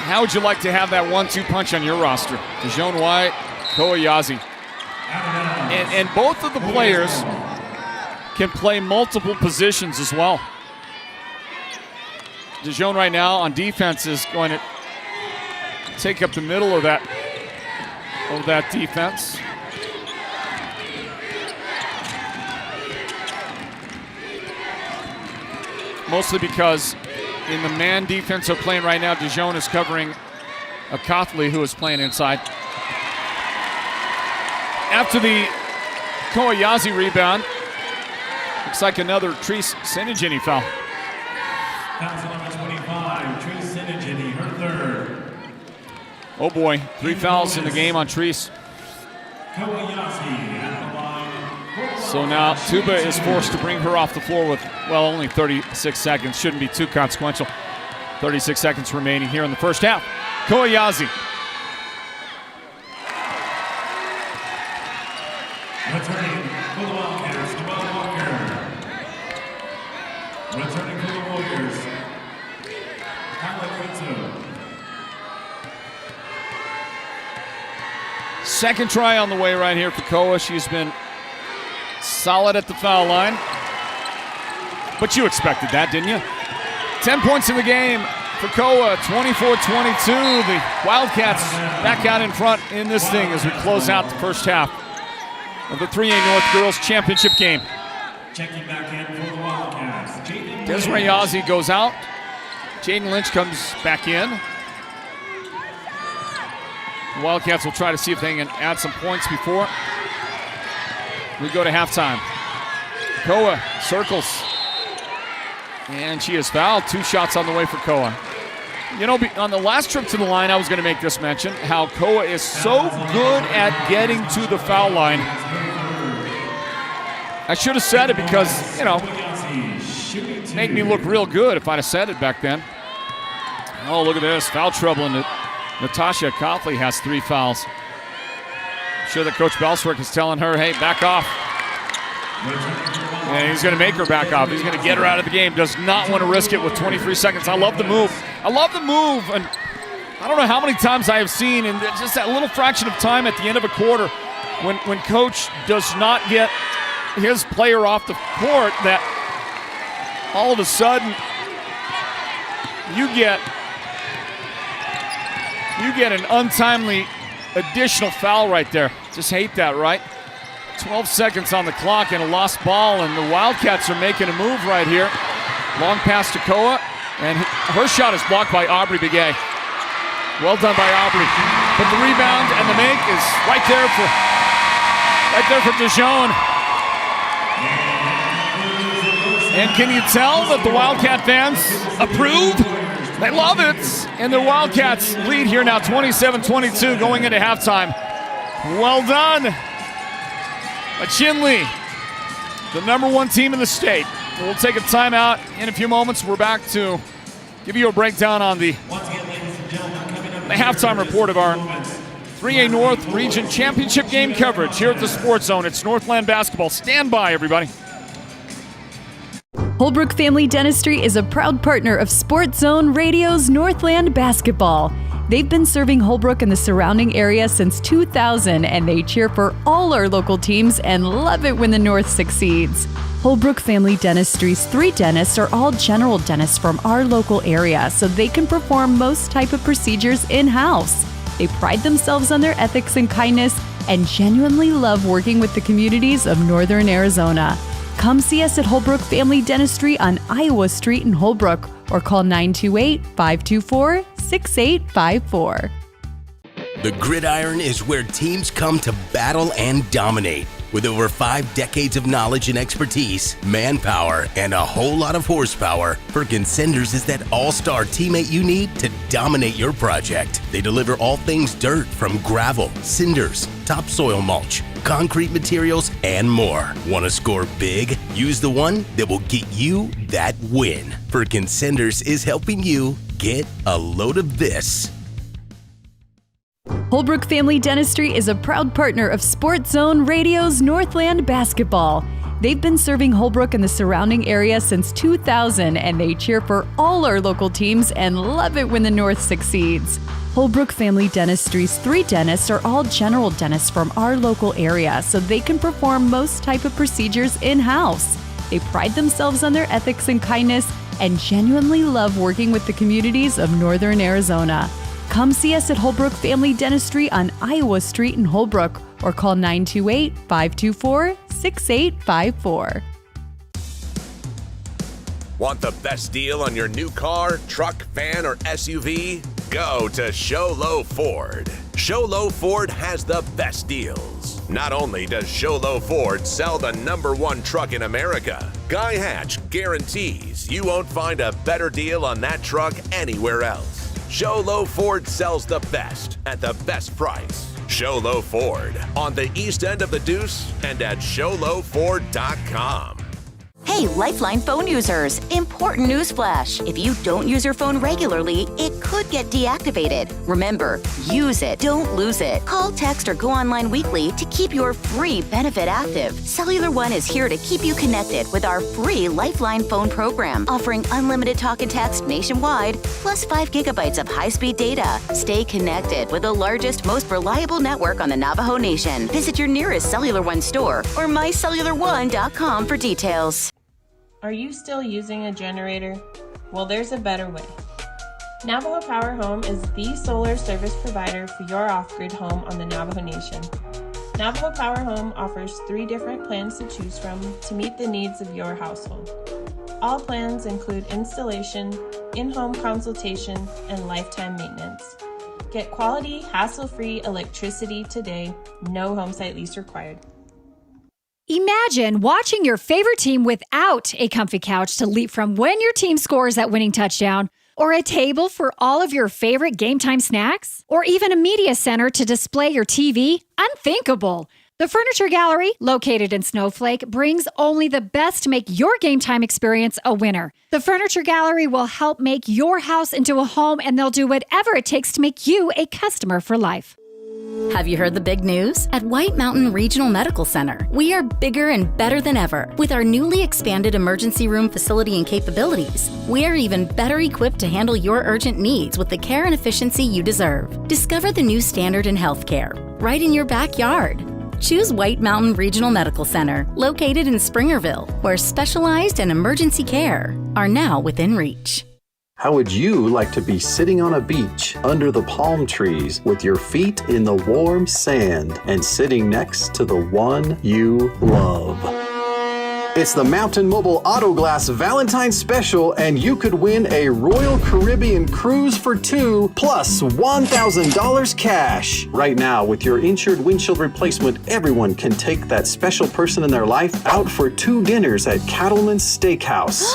How would you like to have that 1-2 punch on your roster? Dijon White, Kowayazi. And both of the players can play multiple positions as well. Dijon right now on defense is going to take up the middle of that defense. Mostly because in the man defense they're playing right now, Dijon is covering a Cothley who is playing inside. After the Kowayazi rebound, looks like another Treese Sinigini foul. Foul number 25, Treese Sinigini, her third. Oh boy, 3 fouls in the game on Treese. Kowayazi at the line. So now Tuba is forced to bring her off the floor with, well, only 36 seconds. Shouldn't be too consequential. 36 seconds remaining here in the first half. Kowayazi. Returning for the Wildcats, Noel Walker. Returning for the Warriors, Chinle Quinto. Second try on the way right here for Koa. She's been solid at the foul line. But you expected that, didn't you? 10 points in the game for Koa, 24-22. The Wildcats back out in front in this thing as we close out the first half of the 3A North Girls Championship game. Checking back in for the Wildcats, Desiree Yazzie goes out. Jaden Lynch comes back in. The Wildcats will try to see if they can add some points before we go to halftime. Koa circles. And she is fouled. 2 shots on the way for Koa. You know, on the last trip to the line, I was going to make this mention, how Koa is so good at getting to the foul line. I should have said it because, you know, make me look real good if I'd have said it back then. Oh, look at this. Foul trouble. And Natasha Coughley has 3 fouls. I'm sure that Coach Belswick is telling her, hey, back off. And he's going to make her back off. He's going to get her out of the game. Does not want to risk it with 23 seconds. I love the move. I love the move. And I don't know how many times I have seen in just that little fraction of time at the end of a quarter when Coach does not get his player off the court that all of a sudden you get an untimely additional foul right there. Just hate that, right? 12 seconds on the clock and a lost ball, and the Wildcats are making a move right here. Long pass to Koa, and her shot is blocked by Aubrey Begay. Well done by Aubrey. But the rebound and the make is right there for Dijon. And can you tell that the Wildcat fans approve? They love it. And the Wildcats lead here now 27-22 going into halftime. Well done. But Chinle, the number 1 team in the state. We'll take a timeout in a few moments. We're back to give you a breakdown on the halftime report of our 3A North Region Championship game coverage here at the Sports Zone. It's Northland Basketball. Stand by, everybody. Holbrook Family Dentistry is a proud partner of Sports Zone Radio's Northland Basketball. They've been serving Holbrook and the surrounding area since 2000, and they cheer for all our local teams and love it when the North succeeds. Holbrook Family Dentistry's 3 dentists are all general dentists from our local area, so they can perform most type of procedures in-house. They pride themselves on their ethics and kindness and genuinely love working with the communities of Northern Arizona. Come see us at Holbrook Family Dentistry on Iowa Street in Holbrook, or call 928-524-6854. The gridiron is where teams come to battle and dominate. With over 5 decades of knowledge and expertise, manpower, and a whole lot of horsepower, Perkins Cinders is that all-star teammate you need to dominate your project. They deliver all things dirt, from gravel, cinders, topsoil mulch, concrete materials, and more. Want to score big? Use the one that will get you that win. Perkins Cinders is helping you get a load of this. Holbrook Family Dentistry is a proud partner of Sports Zone Radio's Northland Basketball. They've been serving Holbrook and the surrounding area since 2000, and they cheer for all our local teams and love it when the North succeeds. Holbrook Family Dentistry's 3 dentists are all general dentists from our local area, so they can perform most type of procedures in-house. They pride themselves on their ethics and kindness and genuinely love working with the communities of Northern Arizona. Come see us at Holbrook Family Dentistry on Iowa Street in Holbrook or call 928-524-6854. Want the best deal on your new car, truck, van, or SUV? Go to Show Low Ford. Show Low Ford has the best deals. Not only does Show Low Ford sell the #1 truck in America, Guy Hatch guarantees you won't find a better deal on that truck anywhere else. Show Low Ford sells the best at the best price. Show Low Ford on the east end of the Deuce and at showlowford.com. Hey, Lifeline phone users, important news flash. If you don't use your phone regularly, it could get deactivated. Remember, use it, don't lose it. Call, text, or go online weekly to keep your free benefit active. Cellular One is here to keep you connected with our free Lifeline phone program, offering unlimited talk and text nationwide, plus 5 gigabytes of high-speed data. Stay connected with the largest, most reliable network on the Navajo Nation. Visit your nearest Cellular One store or mycellularone.com for details. Are you still using a generator? Well, there's a better way. Navajo Power Home is the solar service provider for your off-grid home on the Navajo Nation. Navajo Power Home offers 3 different plans to choose from to meet the needs of your household. All plans include installation, in-home consultation, and lifetime maintenance. Get quality, hassle-free electricity today, no home site lease required. Imagine watching your favorite team without a comfy couch to leap from when your team scores that winning touchdown, or a table for all of your favorite game time snacks, or even a media center to display your TV. Unthinkable. The Furniture Gallery, located in Snowflake, brings only the best to make your game time experience a winner. The Furniture Gallery will help make your house into a home, and they'll do whatever it takes to make you a customer for life. Have you heard the big news? At White Mountain Regional Medical Center, we are bigger and better than ever. With our newly expanded emergency room facility and capabilities, we are even better equipped to handle your urgent needs with the care and efficiency you deserve. Discover the new standard in healthcare right in your backyard. Choose White Mountain Regional Medical Center, located in Springerville, where specialized and emergency care are now within reach. How would you like to be sitting on a beach under the palm trees with your feet in the warm sand and sitting next to the one you love? It's the Mountain Mobile Auto Glass Valentine's Special, and you could win a Royal Caribbean cruise for 2 plus $1,000 cash. Right now, with your insured windshield replacement, everyone can take that special person in their life out for 2 dinners at Cattleman's Steakhouse.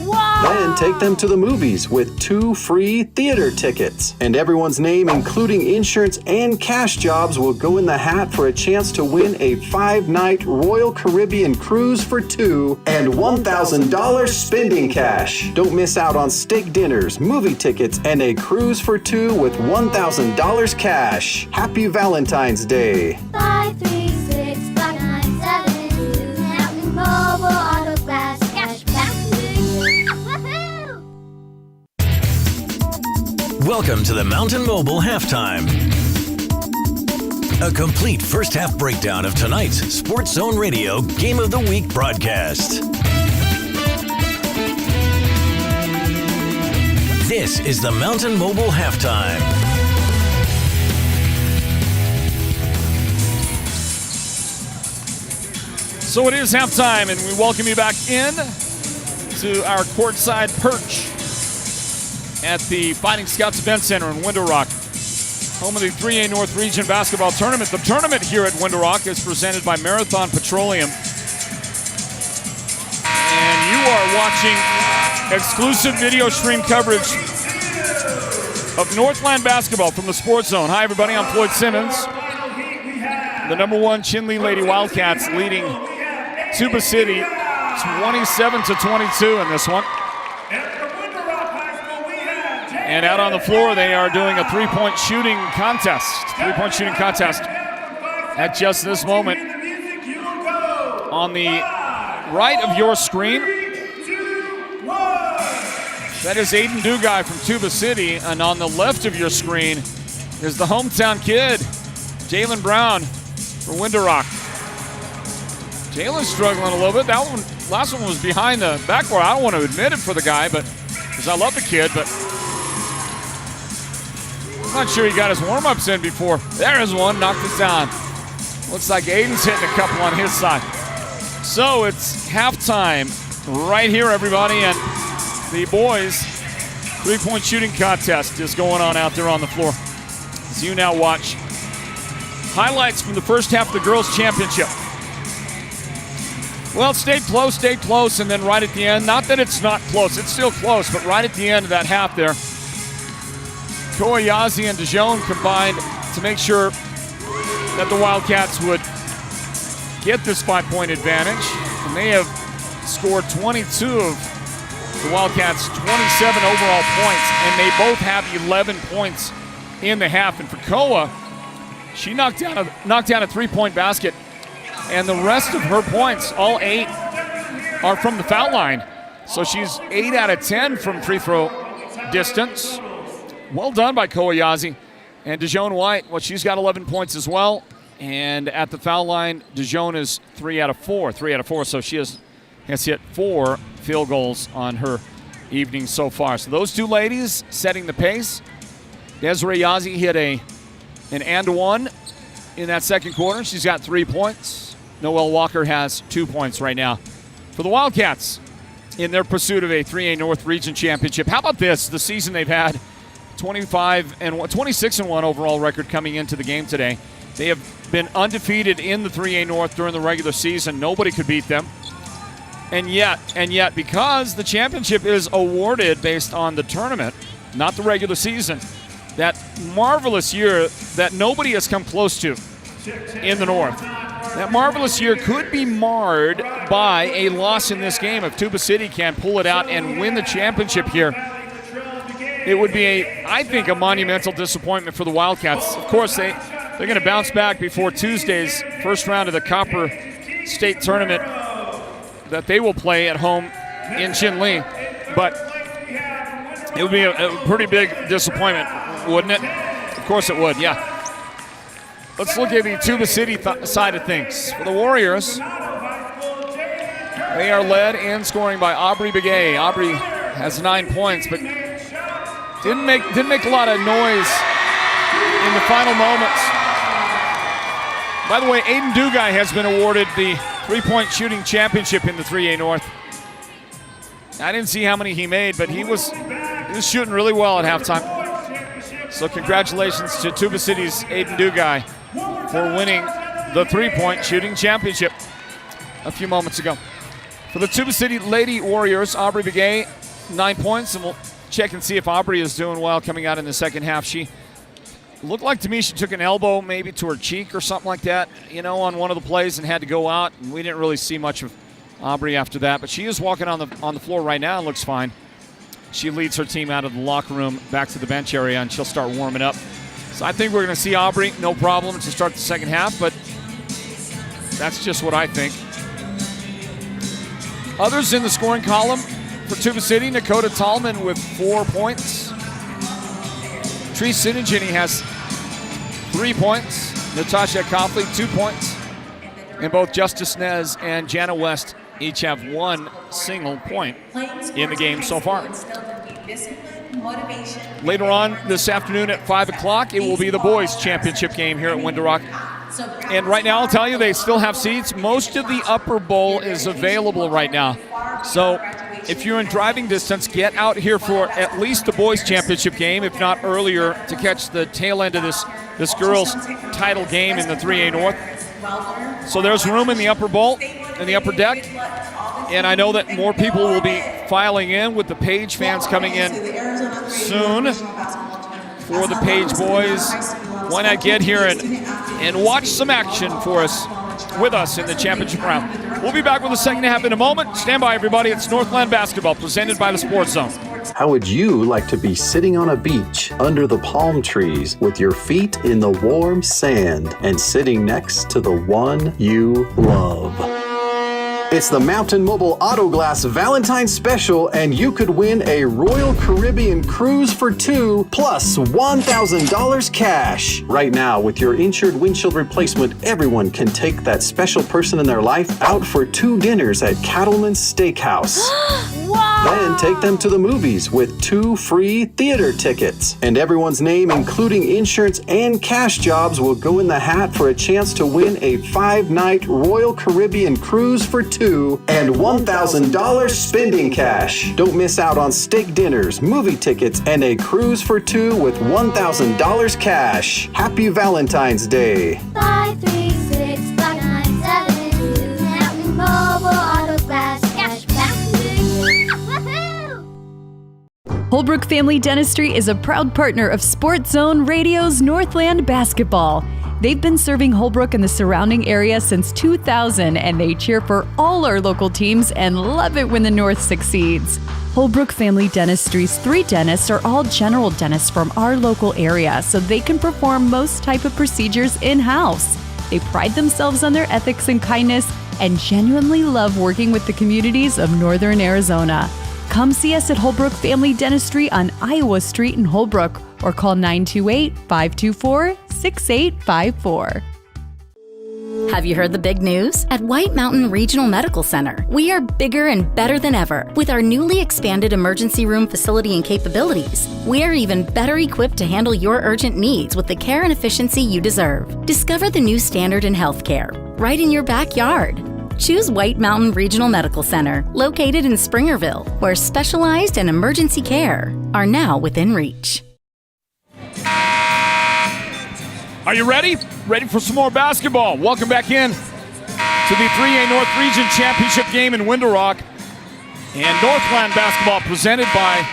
Wow! Then take them to the movies with 2 free theater tickets. And everyone's name, including insurance and cash jobs, will go in the hat for a chance to win a 5-night Royal Caribbean cruise for 2 and $1,000 spending cash. Don't miss out on steak dinners, movie tickets, and a cruise for 2 with $1,000 cash. Happy Valentine's Day. 536-5972 Mountain Mobile Auto Glass Cashback. Woohoo! Welcome to the Mountain Mobile Halftime. A complete first half breakdown of tonight's Sports Zone Radio Game of the Week broadcast. This is the Mountain Mobile Halftime. So it is halftime, and we welcome you back in to our courtside perch at the Fighting Scouts Event Center in Window Rock, home of the 3A North Region Basketball Tournament. The tournament here at Window Rock is presented by Marathon Petroleum. And you are watching exclusive video stream coverage of Northland basketball from the Sports Zone. Hi, everybody. I'm Floyd Simmons. The #1 Chinle Lady Wildcats leading Tuba City 27-22 in this one. And from Window Rock High School, we have And out on the floor, they are doing a three-point shooting contest. Three-point shooting contest at just this moment. On the right of your screen, that is Aiden Dugai from Tuba City. And on the left of your screen is the hometown kid, Jalen Brown from Winter Rock. Jalen's struggling a little bit. That one, last one was behind the backboard. I don't want to admit it for the guy, but because I love the kid, but I'm not sure he got his warm-ups in before. There's one, knocked it down. Looks like Aiden's hitting a couple on his side. So it's halftime right here, everybody, and the boys' three-point shooting contest is going on out there on the floor. As you now watch highlights from the first half of the girls' championship. Well, it stayed close, and then right at the end, not that it's not close, it's still close, but right at the end of that half there, Koyazi and Dijon combined to make sure that the Wildcats would get this 5-point advantage. And they have scored 22 of the Wildcats' 27 overall points, and they both have 11 points in the half. And for Koa, she knocked down a three-point basket, and the rest of her points, all 8, are from the foul line. So she's 8 out of 10 from free throw distance. Well done by Koyazi. And Dijon White, well, she's got 11 points as well. And at the foul line, Dijon is 3 out of 4. So she has hit 4 field goals on her evening so far. So those two ladies setting the pace. Desiree Yazi hit an and one in that second quarter. She's got 3 points. Noelle Walker has 2 points right now for the Wildcats in their pursuit of a 3A North Region Championship. How about this? The season they've had 26-1 overall record coming into the game today. They have been undefeated in the 3A North during the regular season. Nobody could beat them. And yet, because the championship is awarded based on the tournament, not the regular season, that marvelous year that nobody has come close to in the North. That marvelous year could be marred by a loss in this game if Tuba City can pull it out and win the championship here. It would be, I think, a monumental disappointment for the Wildcats. Of course, they're going to bounce back before Tuesday's first round of the Copper State Tournament that they will play at home in Chinle. But it would be a pretty big disappointment, wouldn't it? Of course it would, yeah. Let's look at the Tuba City side of things. For the Warriors, they are led in scoring by Aubrey Begay. Aubrey has 9 points, but didn't make a lot of noise in the final moments. By the way, Aiden Dugai has been awarded the three-point shooting championship in the 3A North. I didn't see how many he made, but he was shooting really well at halftime. So congratulations to Tuba City's Aiden Dugai for winning the three-point shooting championship a few moments ago. For the Tuba City Lady Warriors, Aubrey Begay, 9 points, and we'll check and see if Aubrey is doing well coming out in the second half. She looked like to me she took an elbow maybe to her cheek or something like that, on one of the plays and had to go out. And we didn't really see much of Aubrey after that, but she is walking on the floor right now and looks fine. She leads her team out of the locker room back to the bench area, and she'll start warming up. So I think we're going to see Aubrey, no problem, to start the second half, but that's just what I think. Others in the scoring column for Tuba City, Dakota Tallman with 4 points. Tree Sinigini has 3 points. Natasha Copley, 2 points. And both Justice Nez and Jana West each have 1 single point in the game so far. Later on this afternoon at 5 o'clock, it will be the boys' championship game here at Winter Rock. And right now, I'll tell you, they still have seats. Most of the upper bowl is available right now. So if you're in driving distance, get out here for at least the boys' championship game, if not earlier, to catch the tail end of this girls' title game in the 3A North. So there's room in the upper bowl, in the upper deck. And I know that more people will be filing in with the Page fans coming in soon for the Page boys. Why not get here and watch some action with us in the championship round. We'll be back with the second half in a moment. Stand by, everybody. It's Northland Basketball presented by the Sports Zone. Parks. How would you like to be sitting on a beach under the palm trees with your feet in the warm sand and sitting next to the one you love? It's the Mountain Mobile Auto Glass Valentine's Special, and you could win a Royal Caribbean cruise for two plus $1,000 cash. Right now, with your insured windshield replacement, everyone can take that special person in their life out for 2 dinners at Cattleman's Steakhouse. Wow! Then take them to the movies with 2 free theater tickets. And everyone's name, including insurance and cash jobs, will go in the hat for a chance to win a 5-night Royal Caribbean cruise for 2 and $1,000 spending cash. Don't miss out on steak dinners, movie tickets, and a cruise for 2 with $1,000 cash. Happy Valentine's Day. 536-597 Mountain Mobile Auto Glass Cashback. Woohoo! Holbrook Family Dentistry is a proud partner of Sports Zone Radio's Northland Basketball. They've been serving Holbrook and the surrounding area since 2000, and they cheer for all our local teams and love it when the North succeeds. Holbrook Family Dentistry's 3 dentists are all general dentists from our local area, so they can perform most type of procedures in-house. They pride themselves on their ethics and kindness and genuinely love working with the communities of Northern Arizona. Come see us at Holbrook Family Dentistry on Iowa Street in Holbrook, or call 928-524-6854. Have you heard the big news? At White Mountain Regional Medical Center, we are bigger and better than ever. With our newly expanded emergency room facility and capabilities, we are even better equipped to handle your urgent needs with the care and efficiency you deserve. Discover the new standard in healthcare right in your backyard. Choose White Mountain Regional Medical Center, located in Springerville, where specialized and emergency care are now within reach. Are you ready? Ready for some more basketball? Welcome back in to the 3A North Region Championship game in Window Rock. And Northland basketball presented by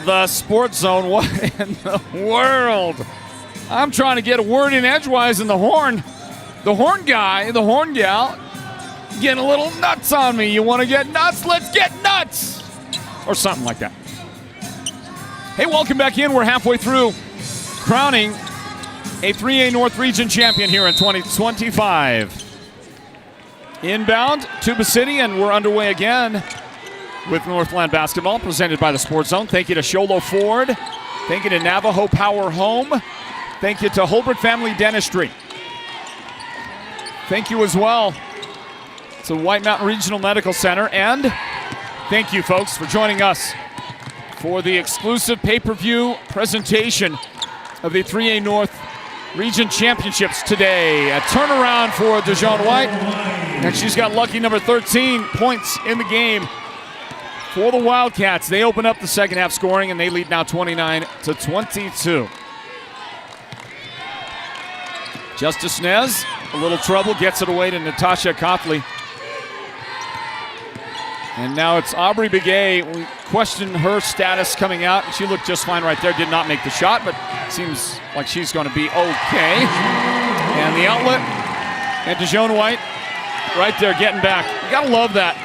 the Sports Zone. What in the world? I'm trying to get a word in edgewise, and the horn guy, the horn gal, getting a little nuts on me. You want to get nuts? Let's get nuts! Or something like that. Hey, welcome back in. We're halfway through crowning a 3A North Region champion here in 2025. Inbound, Tuba City, and we're underway again with Northland basketball presented by the Sports Zone. Thank you to Sholo Ford. Thank you to Navajo Power Home. Thank you to Holbrook Family Dentistry. Thank you as well to White Mountain Regional Medical Center. And thank you, folks, for joining us for the exclusive pay-per-view presentation of the 3A North Region Championships today. A turnaround for DeJohn White, and she's got lucky number 13 points in the game for the Wildcats. They open up the second half scoring, and they lead now 29-22. Justice Nez, a little trouble, gets it away to Natasha Copley. And now it's Aubrey Begay. We questioned her status coming out. She looked just fine right there. Did not make the shot, but seems like she's going to be okay. And the outlet, and DeJohn White right there getting back. You got to love that.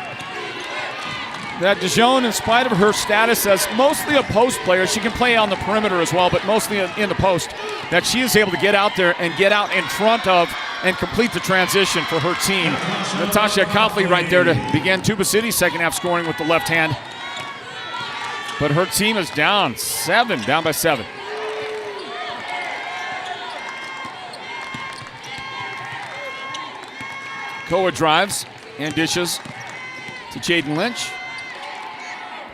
That DeJohn, in spite of her status as mostly a post player, she can play on the perimeter as well, but mostly in the post, that she is able to get out there and get out in front of and complete the transition for her team. Natasha Copley right there to begin Tuba City's second half scoring with the left hand. But her team is down by 7. Koa drives and dishes to Jaden Lynch.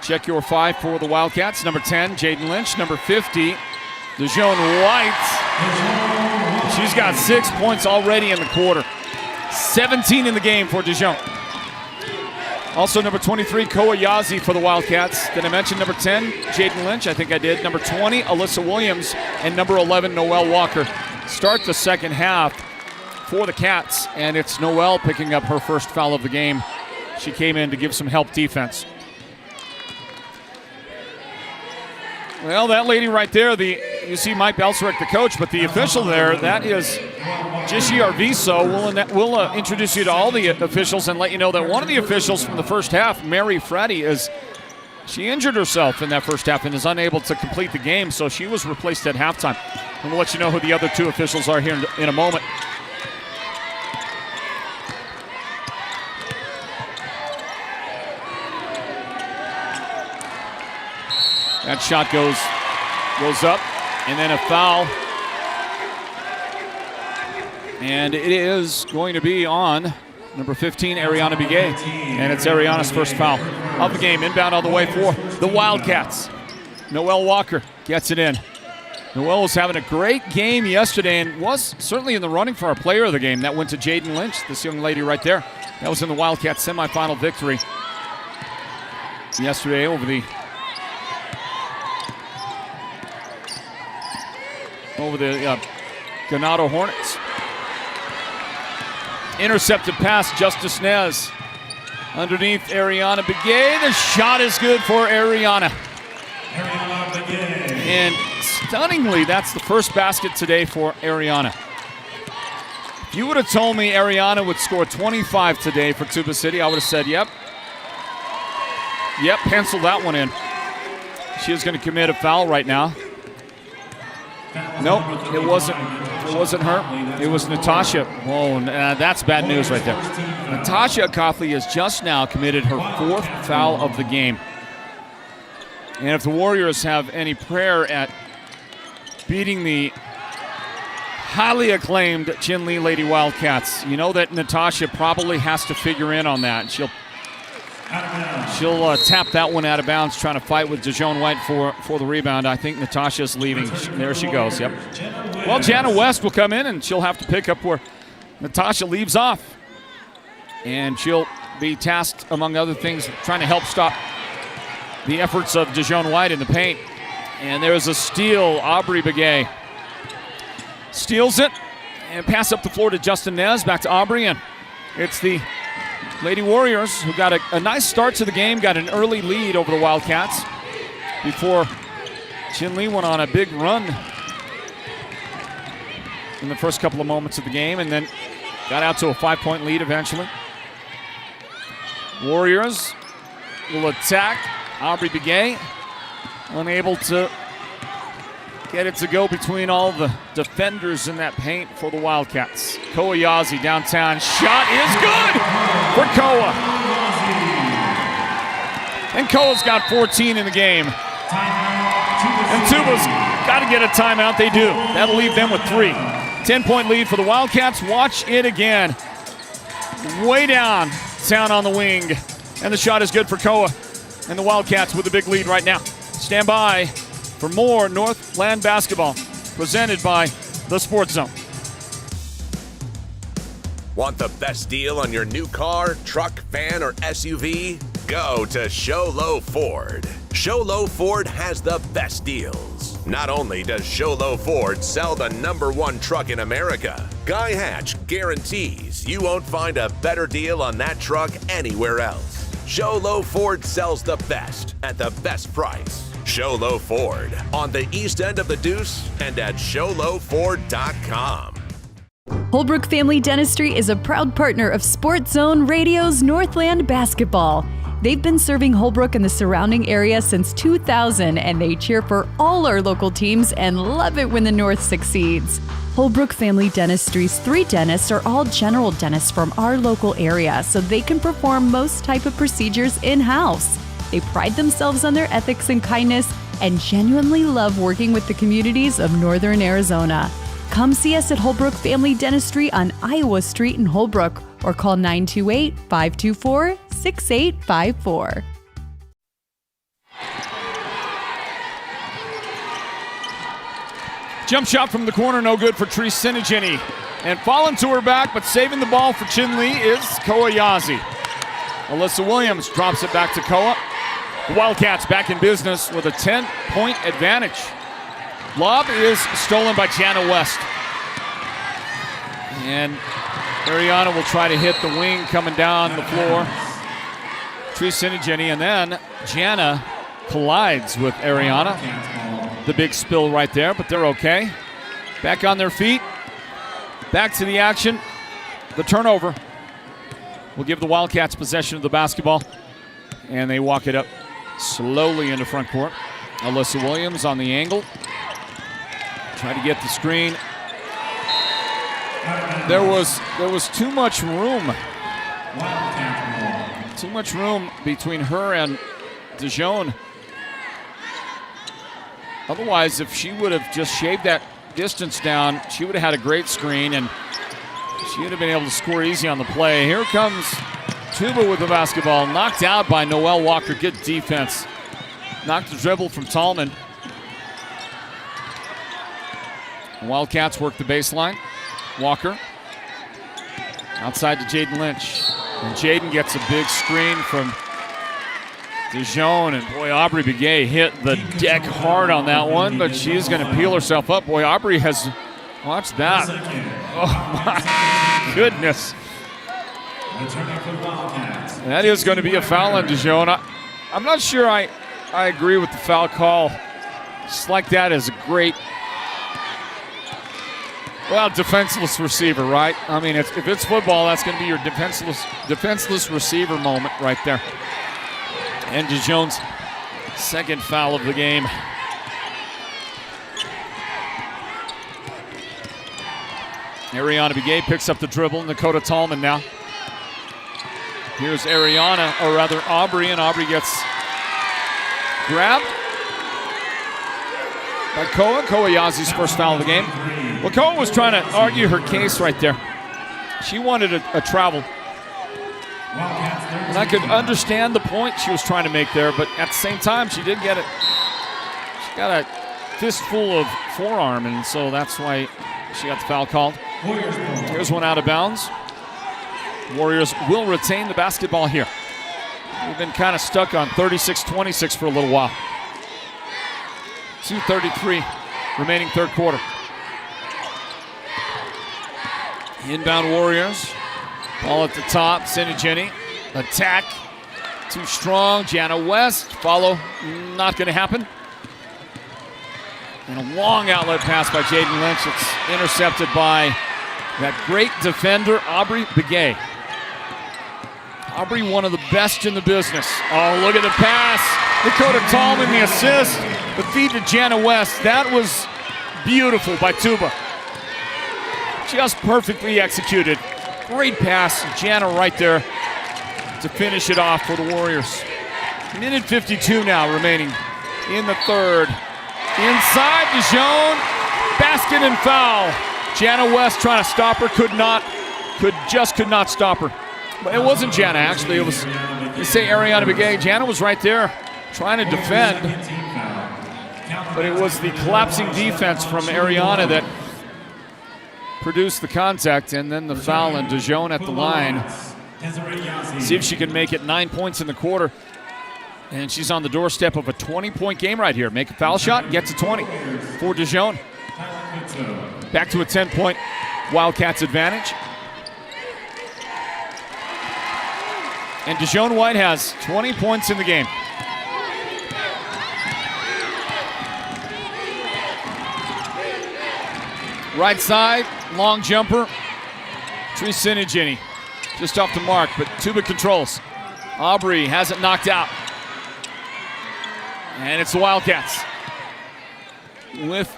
Check your 5 for the Wildcats. Number 10, Jaden Lynch. Number 50, DeJohn White. She's got 6 points already in the quarter. 17 in the game for DeJohn. Also number 23, Koa Yazi for the Wildcats. Did I mention number 10, Jaden Lynch? I think I did. Number 20, Alyssa Williams. And number 11, Noelle Walker. Start the second half for the Cats, and it's Noelle picking up her first foul of the game. She came in to give some help defense. Well, that lady right there, you see Mike Belzerick, the coach, but the official there, that is Jishi Arviso. We'll introduce you to all the officials and let you know that one of the officials from the first half, Mary Freddy, is She injured herself in that first half and is unable to complete the game, so she was replaced at halftime. And we'll let you know who the other two officials are here in a moment. That shot goes up, and then a foul. And it is going to be on number 15, Ariana Begay. And it's Ariana's first foul of the game. Inbound all the way for the Wildcats. Noelle Walker gets it in. Noelle was having a great game yesterday and was certainly in the running for our player of the game. That went to Jaden Lynch, this young lady right there. That was in the Wildcats semifinal victory yesterday over the Ganado Hornets. Intercepted pass, Justice Nez. Underneath Ariana Begay. The shot is good for Ariana. And stunningly, that's the first basket today for Ariana. If you would have told me Ariana would score 25 today for Tuba City, I would have said, yep. Yep, pencil that one in. She is going to commit a foul right now. Nope, it wasn't her. It was Natasha. Whoa, that's bad news right there. Natasha Coughley has just now committed her fourth foul of the game. And if the Warriors have any prayer at beating the highly acclaimed Chinle Lady Wildcats, you know that Natasha probably has to figure in on that. She'll tap that one out of bounds, trying to fight with DeJoan White for the rebound. I think Natasha's leaving. There she goes, yep. Well, Jana West will come in, and she'll have to pick up where Natasha leaves off. And she'll be tasked, among other things, trying to help stop the efforts of DeJoan White in the paint. And there's a steal. Aubrey Begay steals it and pass up the floor to Justin Nez. Back to Aubrey, and it's the Lady Warriors who got a nice start to the game, got an early lead over the Wildcats before Chinle went on a big run in the first couple of moments of the game and then got out to a 5-point lead eventually. Warriors will attack. Aubrey Begay unable to get it to go between all the defenders in that paint for the Wildcats. Kowayazi downtown. Shot is good for Koa. And Koa's got 14 in the game. And Tuba's got to get a timeout. They do. That'll leave them with 3. 10-point lead for the Wildcats. Watch it again. Way down on the wing. And the shot is good for Koa. And the Wildcats with a big lead right now. Stand by for more Northland basketball presented by the Sports Zone. Want the best deal on your new car, truck, van, or SUV? Go to Show Low Ford. Show Low Ford has the best deals. Not only does Show Low Ford sell the #1 truck in America, Guy Hatch guarantees you won't find a better deal on that truck anywhere else. Show Low Ford sells the best at the best price. Show Low Ford on the east end of the Deuce and at showlowford.com. Holbrook Family Dentistry is a proud partner of Sports Zone Radio's Northland Basketball. They've been serving Holbrook and the surrounding area since 2000, and they cheer for all our local teams and love it when the North succeeds. Holbrook Family Dentistry's 3 dentists are all general dentists from our local area, so they can perform most type of procedures in-house. They pride themselves on their ethics and kindness and genuinely love working with the communities of Northern Arizona. Come see us at Holbrook Family Dentistry on Iowa Street in Holbrook or call 928-524-6854. Jump shot from the corner, no good for Treese Sinigini. And falling to her back, but saving the ball for Chinle is Kowayazi. Alyssa Williams drops it back to Koa. The Wildcats back in business with a 10-point advantage. Lob is stolen by Jana West. And Ariana will try to hit the wing coming down the floor. Treese Sinigini, and then Jana collides with Ariana. The big spill right there, but they're okay. Back on their feet. Back to the action. The turnover will give the Wildcats possession of the basketball, and they walk it up slowly into front court. Alyssa Williams on the angle. Try to get the screen. There was too much room. Too much room between her and DeJean. Otherwise, if she would have just shaved that distance down, she would have had a great screen and she would have been able to score easy on the play. Here comes Tuba with the basketball. Knocked out by Noelle Walker. Good defense. Knocked the dribble from Tallman. Wildcats work the baseline. Walker. Outside to Jaden Lynch. And Jaden gets a big screen from DeJean. And boy, Aubrey Begay hit the deck hard on that one, but she is going to peel herself up. Boy, Aubrey has, watch that. Oh my goodness. That is going to be a foul on DeJean. I'm not sure I agree with the foul call. Just like that is a great, well, defenseless receiver, right? I mean, if it's football, that's going to be your defenseless receiver moment right there. And DeJean's second foul of the game. Ariana Begay picks up the dribble. Dakota Tallman now. Here's Ariana, or rather Aubrey, and Aubrey gets grabbed by Koa. Koa Yazi's first foul of the game. Well, Koa was trying to argue her case right there. She wanted a travel. And I could understand the point she was trying to make there, but at the same time, she did get it. She got a fistful of forearm, and so that's why she got the foul called. Here's one out of bounds. Warriors will retain the basketball here. We've been kind of stuck on 36-26 for a little while. 2:33 remaining third quarter. Inbound Warriors. Ball at the top. Cindy Jenny. Attack. Too strong. Jana West. Follow. Not going to happen. And a long outlet pass by Jaden Lynch. It's intercepted by that great defender, Aubrey Begay. Aubrey, one of the best in the business. Oh, look at the pass. Dakota Tallman, the assist. The feed to Jana West. That was beautiful by Tuba. Just perfectly executed. Great pass. Jana right there to finish it off for the Warriors. Minute 52 now remaining in the third. Inside DeJean. Basket and foul. Jana West trying to stop her. Could not stop her. But it wasn't Jana, actually. It was, you say Ariana Begay. Jana was right there trying to defend. But it was the collapsing defense from Ariana that produced the contact, and then the foul, and DeJean at the line. See if she can make it 9 points in the quarter. And she's on the doorstep of a 20-point game right here. Make a foul shot, get to 20 for DeJean. Back to a 10-point Wildcats advantage. And DeJean White has 20 points in the game. Right side, long jumper. Trisini Ginny just off the mark, but Tuba controls. Aubrey has it knocked out. And it's the Wildcats with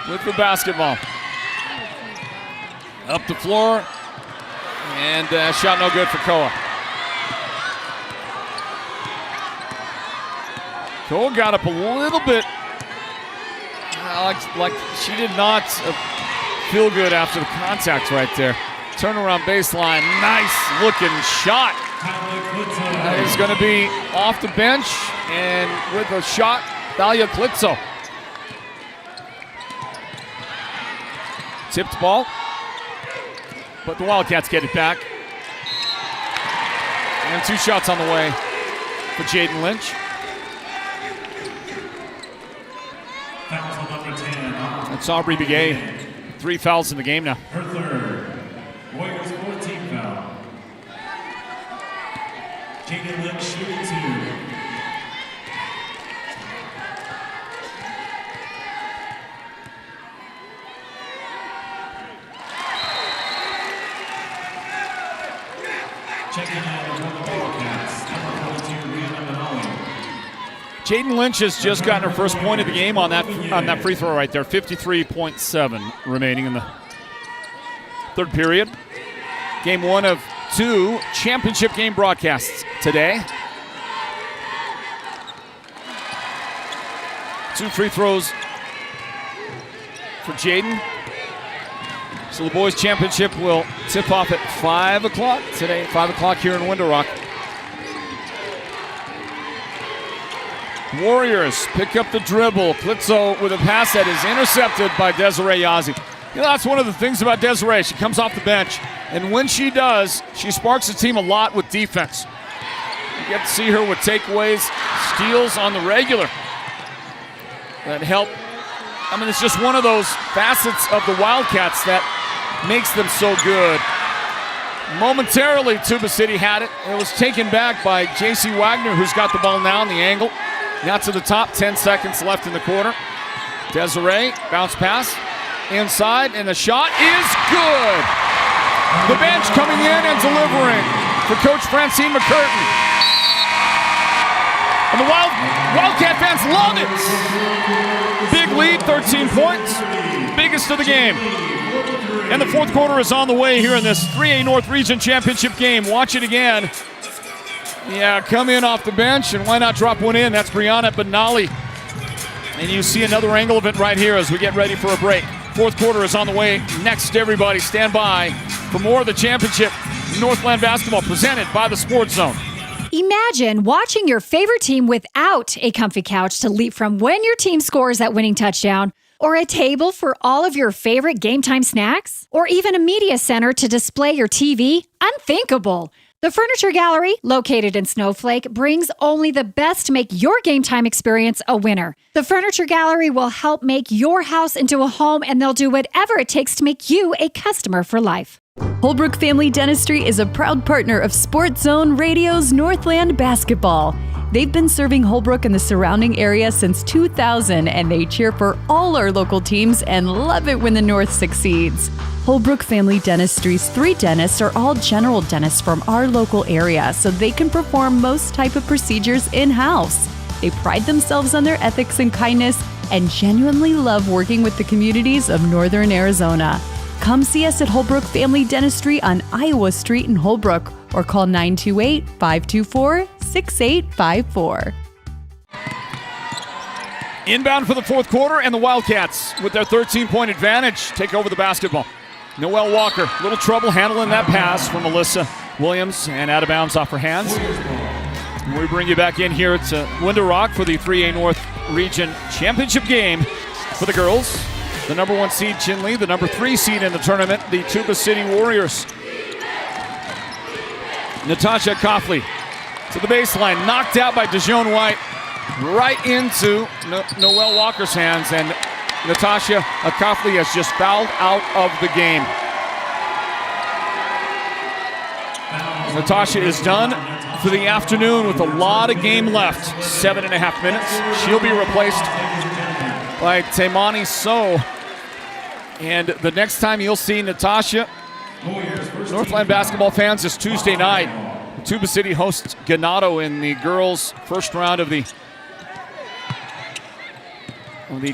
the basketball. Up the floor, and shot no good for Koa. Koa got up a little bit, like she did not feel good after the contact right there. Turnaround baseline, nice looking shot. That is going to be off the bench, and with a shot, Thalia Klitzo. Tipped ball, but the Wildcats get it back. And two shots on the way for Jaden Lynch. That's Aubrey Begay. 3 fouls in the game now. Her third. Warriors 14 foul. Jaden Lynch shooting 2. Checking out from the Wildcats, number 42, Rihanna Manali. Jaden Lynch has just gotten her first point of the game on that free throw right there. 53.7 remaining in the third period. Game 1 of 2 championship game broadcasts today. 2 free throws for Jaden. So the boys' championship will tip off at 5 o'clock today, 5 o'clock here in Window Rock. Warriors pick up the dribble. Klitzo with a pass that is intercepted by Desiree Yazzie. You know, that's one of the things about Desiree. She comes off the bench, and when she does, she sparks the team a lot with defense. You get to see her with takeaways, steals on the regular that help. I mean, it's just one of those facets of the Wildcats that makes them so good. Momentarily, Tuba City had it. It was taken back by J.C. Wagner, who's got the ball now in the angle. Now to the top, 10 seconds left in the quarter. Desiree, bounce pass, inside, and the shot is good. The bench coming in and delivering for Coach Francine McCurtain. And the Wildcat fans love it. Big lead, 13 points, biggest of the game. And the fourth quarter is on the way here in this 3A North Region Championship game. Watch it again. Yeah, come in off the bench, and why not drop one in? That's Brianna Benali. And you see another angle of it right here as we get ready for a break. Fourth quarter is on the way. Next, everybody, stand by for more of the championship Northland basketball presented by the Sports Zone. Imagine watching your favorite team without a comfy couch to leap from when your team scores that winning touchdown, or a table for all of your favorite game time snacks, or even a media center to display your TV. Unthinkable. The Furniture Gallery, located in Snowflake, brings only the best to make your game time experience a winner. The Furniture Gallery will help make your house into a home, and they'll do whatever it takes to make you a customer for life. Holbrook Family Dentistry is a proud partner of Sports Zone Radio's Northland Basketball. They've been serving Holbrook and the surrounding area since 2000, and they cheer for all our local teams and love it when the North succeeds. Holbrook Family Dentistry's 3 dentists are all general dentists from our local area, so they can perform most type of procedures in-house. They pride themselves on their ethics and kindness and genuinely love working with the communities of Northern Arizona. Come see us at Holbrook Family Dentistry on Iowa Street in Holbrook, or call 928-524-6854. Inbound for the fourth quarter, and the Wildcats, with their 13-point advantage, take over the basketball. Noelle Walker, little trouble handling that pass from Alyssa Williams, and out of bounds off her hands. And we bring you back in here to Window Rock for the 3A North Region Championship game for the girls. The number 1 seed, Chinle, the number 3 seed in the tournament, the Tuba City Warriors. Natasha Coughley to the baseline, knocked out by Dijon White, right into Noelle Walker's hands, and Natasha Coughley has just fouled out of the game. Natasha is done for the afternoon with a lot of game left. 7.5 minutes. She'll be replaced by Taimani So. And the next time you'll see Natasha, Northland basketball fans, is Tuesday night. Tuba City hosts Ganado in the girls' first round of the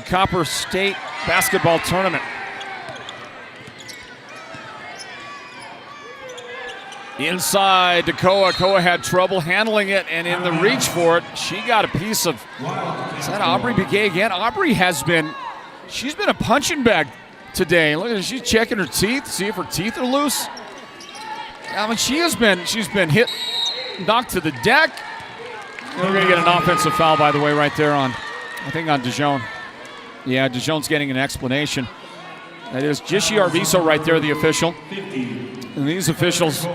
Copper State basketball tournament. Inside to Koa. Koa had trouble handling it, and in the reach for it, she got a piece of, is that Aubrey Begay again? Aubrey she's been a punching bag today. Look at her, she's checking her teeth, see if her teeth are loose. I mean, she's been hit, knocked to the deck. And we're gonna get an offensive foul, by the way, right there on Dijon. Yeah, Dijon's getting an explanation. That is Jishi Arviso right there, the official. And these officials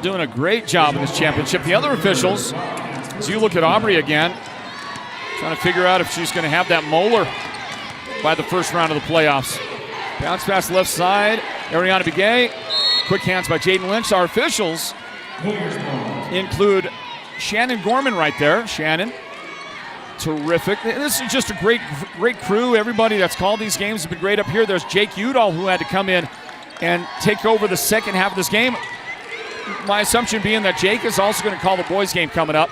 doing a great job in this championship. The other officials, as you look at Aubrey again, trying to figure out if she's going to have that molar by the first round of the playoffs. Bounce pass left side, Ariana Begay. Quick hands by Jaden Lynch. Our officials include Shannon Gorman right there. Shannon, terrific. This is just a great crew. Everybody that's called these games has been great up here. There's Jake Udall, who had to come in and take over the second half of this game. My assumption being that Jake is also going to call the boys game coming up.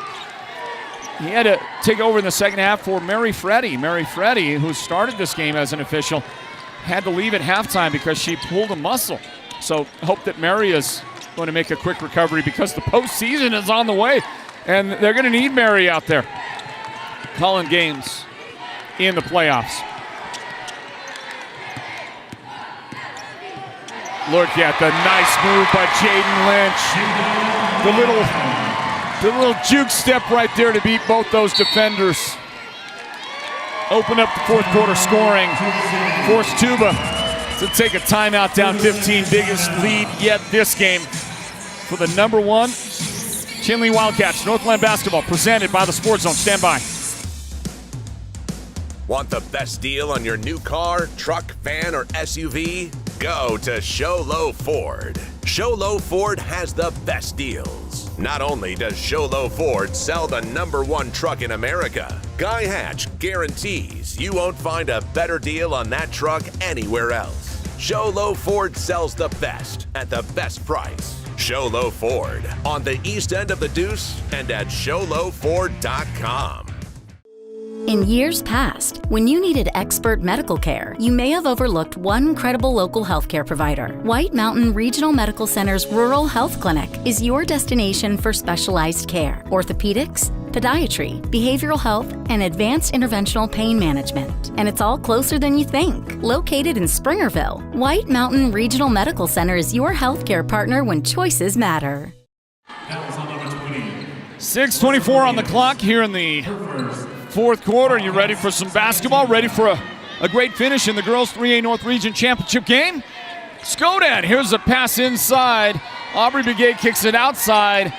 he had to take over in the second half for Mary Freddy. Mary Freddy, who started this game as an official, had to leave at halftime because she pulled a muscle. So hope that Mary is going to make a quick recovery because the postseason is on the way, and they're going to need Mary out there calling games in the playoffs. Look at the nice move by Jaden Lynch. The little juke step right there to beat both those defenders. Open up the fourth quarter scoring. Force Tuba to take a timeout down 15. Biggest lead yet this game for the number one Chinle Wildcats. Northland Basketball presented by the Sports Zone. Stand by. Want the best deal on your new car, truck, van, or SUV? Go to Show Low Ford. Show Low Ford has the best deals. Not only does Show Low Ford sell the number one truck in America, Guy Hatch guarantees you won't find a better deal on that truck anywhere else. Show Low Ford sells the best at the best price. Show Low Ford on the east end of the Deuce and at showlowford.com. In years past, when you needed expert medical care, you may have overlooked one credible local healthcare provider. White Mountain Regional Medical Center's Rural Health Clinic is your destination for specialized care, orthopedics, podiatry, behavioral health, and advanced interventional pain management. And it's all closer than you think. Located in Springerville, White Mountain Regional Medical Center is your healthcare partner when choices matter. 6:24 on the clock here in the fourth quarter. You ready for some basketball? Ready for a great finish in the girls 3A North Region Championship game? Skodan, here's a pass inside. Aubrey Begay kicks it outside.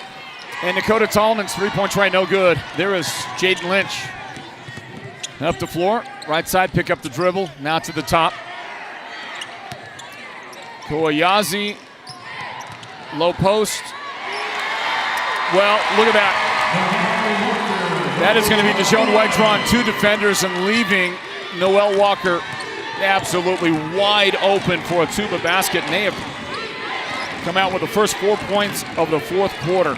And Dakota Tallman's three-point try, no good. There is Jaden Lynch. Up the floor, right side, pick up the dribble. Now to the top. Koyazi, low post. Well, look at that. That is going to be Deshaun White drawing two defenders and leaving Noelle Walker absolutely wide open for a Tuba basket. And they have come out with the first 4 points of the fourth quarter.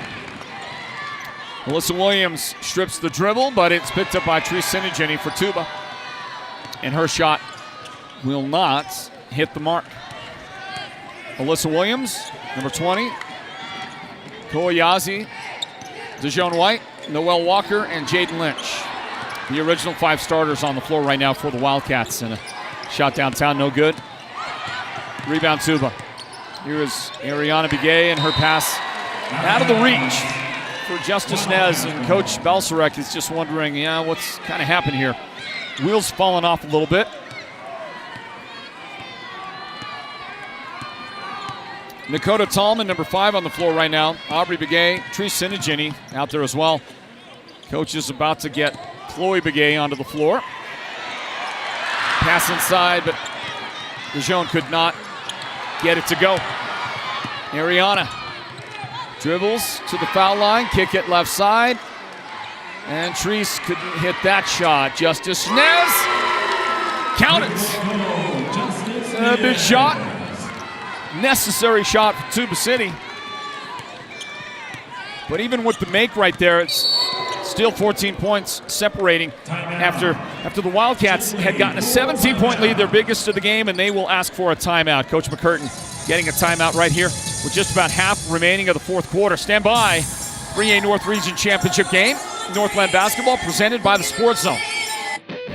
Alyssa Williams strips the dribble, but it's picked up by Tree Sinigini for Tuba. And her shot will not hit the mark. Alyssa Williams, number 20. Koyazi, Deshaun White, Noelle Walker, and Jaden Lynch. The original five starters on the floor right now for the Wildcats. And a shot downtown, no good. Rebound Tuba. Here is Ariana Begay and her pass out of the reach for Justice Nez. And Coach Belserek is just wondering, what's kind of happened here? Wheels falling off a little bit. Dakota Tallman, number 5 on the floor right now. Aubrey Begay, Tree Sinigini out there as well. Coach is about to get Chloe Begay onto the floor. Pass inside, but Lejeune could not get it to go. Ariana dribbles to the foul line, kick it left side. And Treese couldn't hit that shot. Justice Nez, count it. A big shot. Necessary shot for Tuba City. But even with the make right there, it's still 14 points separating after the Wildcats had gotten a 17-point lead, their biggest of the game, and they will ask for a timeout. Coach McCurtain getting a timeout right here with just about half remaining of the fourth quarter. Stand by. 3A North Region Championship game. Northland Basketball presented by the Sports Zone.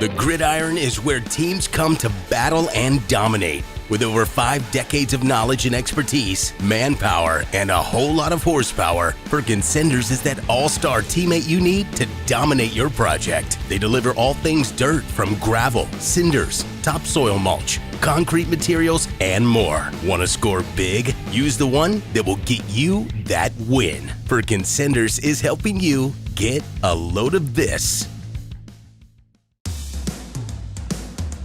The gridiron is where teams come to battle and dominate. With over 5 decades of knowledge and expertise, manpower, and a whole lot of horsepower, Perkins Cinders is that all-star teammate you need to dominate your project. They deliver all things dirt, from gravel, cinders, topsoil mulch, concrete materials, and more. Want to score big? Use the one that will get you that win. Perkins Cinders is helping you get a load of this.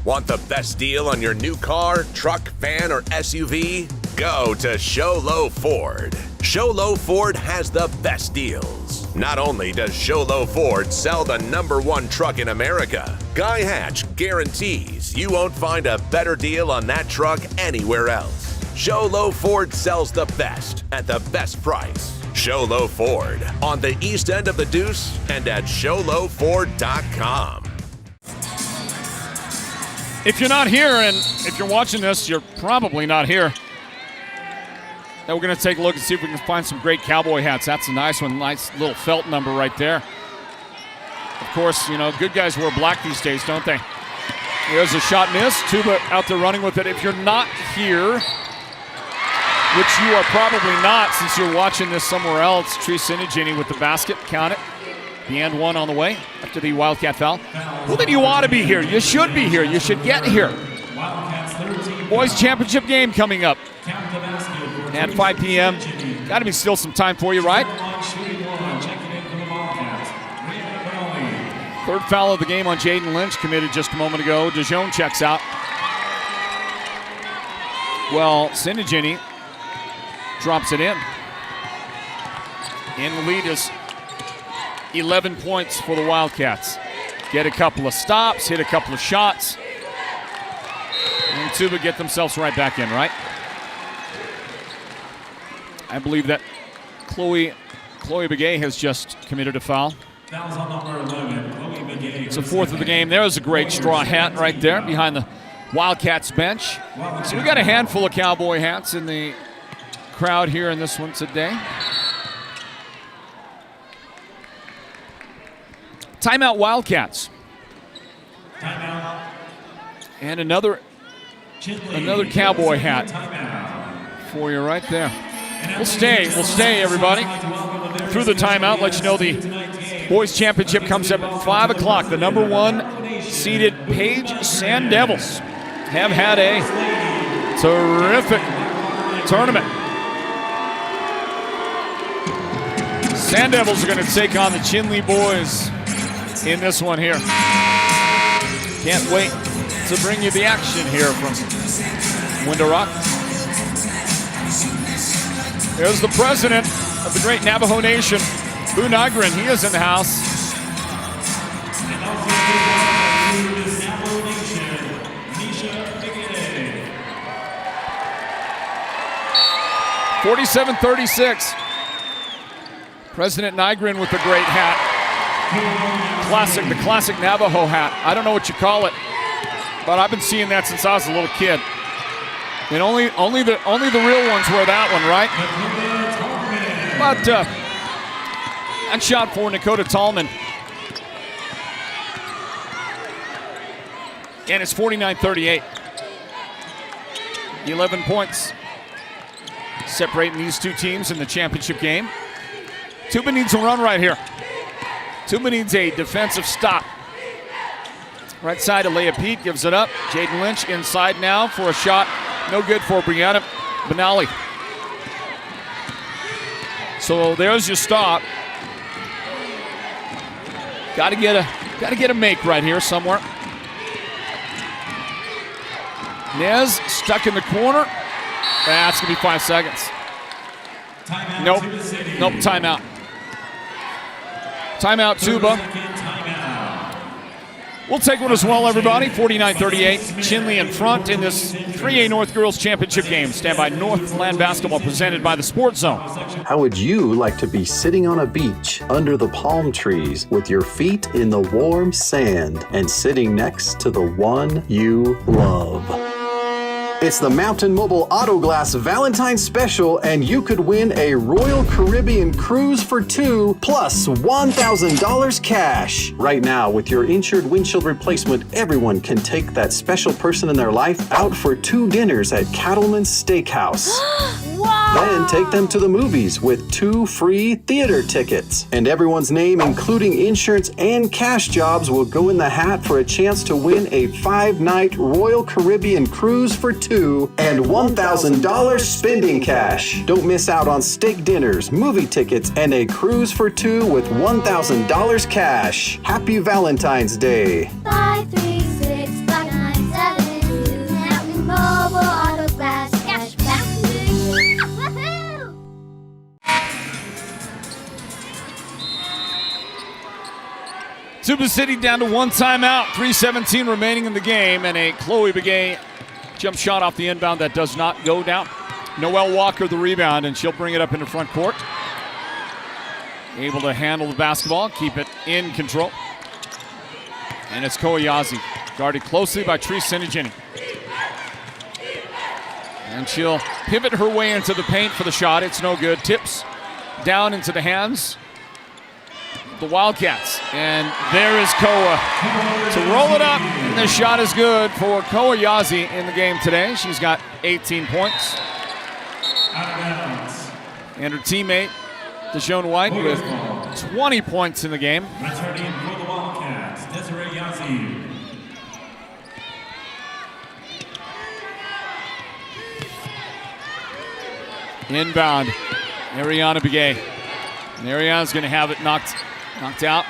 Want the best deal on your new car, truck, van, or SUV? Go to Show Low Ford. Show Low Ford has the best deals. Not only does Show Low Ford sell the number one truck in America, Guy Hatch guarantees you won't find a better deal on that truck anywhere else. Show Low Ford sells the best at the best price. Show Low Ford on the east end of the Deuce and at showlowford.com. If you're not here, and if you're watching this, you're probably not here. Then we're going to take a look and see if we can find some great cowboy hats. That's a nice one. Nice little felt number right there. Of course, you know, good guys wear black these days, don't they? There's a shot missed. Tuba out there running with it. If you're not here, which you are probably not since you're watching this somewhere else, Tree Sinigini with the basket. Count it. The and one on the way after the Wildcat foul. Well, then you ought to be here. You should be here. You should get here. Boys Championship game coming up at 5 p.m. Got to be still some time for you, right? Third foul of the game on Jaden Lynch, committed just a moment ago. DeJohn checks out. Well, Sinigini drops it in. In the lead is 11 points for the Wildcats. Get a couple of stops, hit a couple of shots, and Tuba get themselves right back in, right? I believe that Chloe Begay has just committed a foul. That was on number 11, Chloe Begay. It's the fourth of the game. There's a great straw hat right there behind the Wildcats bench. So we got a handful of cowboy hats in the crowd here in this one today. Timeout Wildcats. Timeout. And another cowboy hat for you right there. We'll stay everybody through the timeout. Let you know the boys championship comes up at 5 o'clock. The number 1 seeded Page Sand Devils have had a terrific tournament. Sand Devils are going to take on the Chinle boys in this one here. Can't wait to bring you the action here from Window Rock. There's the president of the great Navajo Nation, Boo Nygren. He is in the house. 47-36. President Nygren with the great hat. The classic Navajo hat. I don't know what you call it, but I've been seeing that since I was a little kid. And only the real ones wear that one, right? But that shot for Dakota Tallman. And it's 49-38. 11 points separating these two teams in the championship game. Tuba needs a run right here. Tuba needs a defensive stop. Right side of Leah Pete gives it up. Jaden Lynch inside now for a shot. No good for Brianna Benali. So there's your stop. Got to get a make right here somewhere. Nez stuck in the corner. That's gonna be 5 seconds. Timeout. Nope. Timeout. Timeout, Tuba. We'll take one as well, everybody. 49-38. Chinle in front in this 3A North Girls Championship game. Stand by Northland Basketball presented by the Sports Zone. How would you like to be sitting on a beach under the palm trees with your feet in the warm sand and sitting next to the one you love? It's the Mountain Mobile Auto Glass Valentine's Special, and you could win a Royal Caribbean cruise for 2 plus $1,000 cash. Right now, with your insured windshield replacement, everyone can take that special person in their life out for 2 dinners at Cattleman's Steakhouse. Wow! Then take them to the movies with 2 free theater tickets. And everyone's name, including insurance and cash jobs, will go in the hat for a chance to win a 5-night Royal Caribbean cruise for 2 and $1,000 spending cash. Don't miss out on steak dinners, movie tickets, and a cruise for 2 with $1,000 cash. Happy Valentine's Day. 536-597. Mountain Mobile Auto Glass Cash Back. Woohoo! Tuba City down to 1 timeout. 3:17 remaining in the game, and a Chloe Begay jump shot off the inbound that does not go down. Noelle Walker the rebound, and she'll bring it up into front court. able to handle the basketball, keep it in control. And it's Koyazi, guarded closely by Treese Senegini. And she'll pivot her way into the paint for the shot. It's no good. Tips down into the hands of the Wildcats. And there is Koa to roll it up. And the shot is good for Koyazi in the game today. She's got 18 points. And her teammate, Deshaun White, with 20 points in the game. Returning for the Wildcats, Desiree Yazzie. Inbound, Ariana Begay. And Ariana's going to have it knocked out.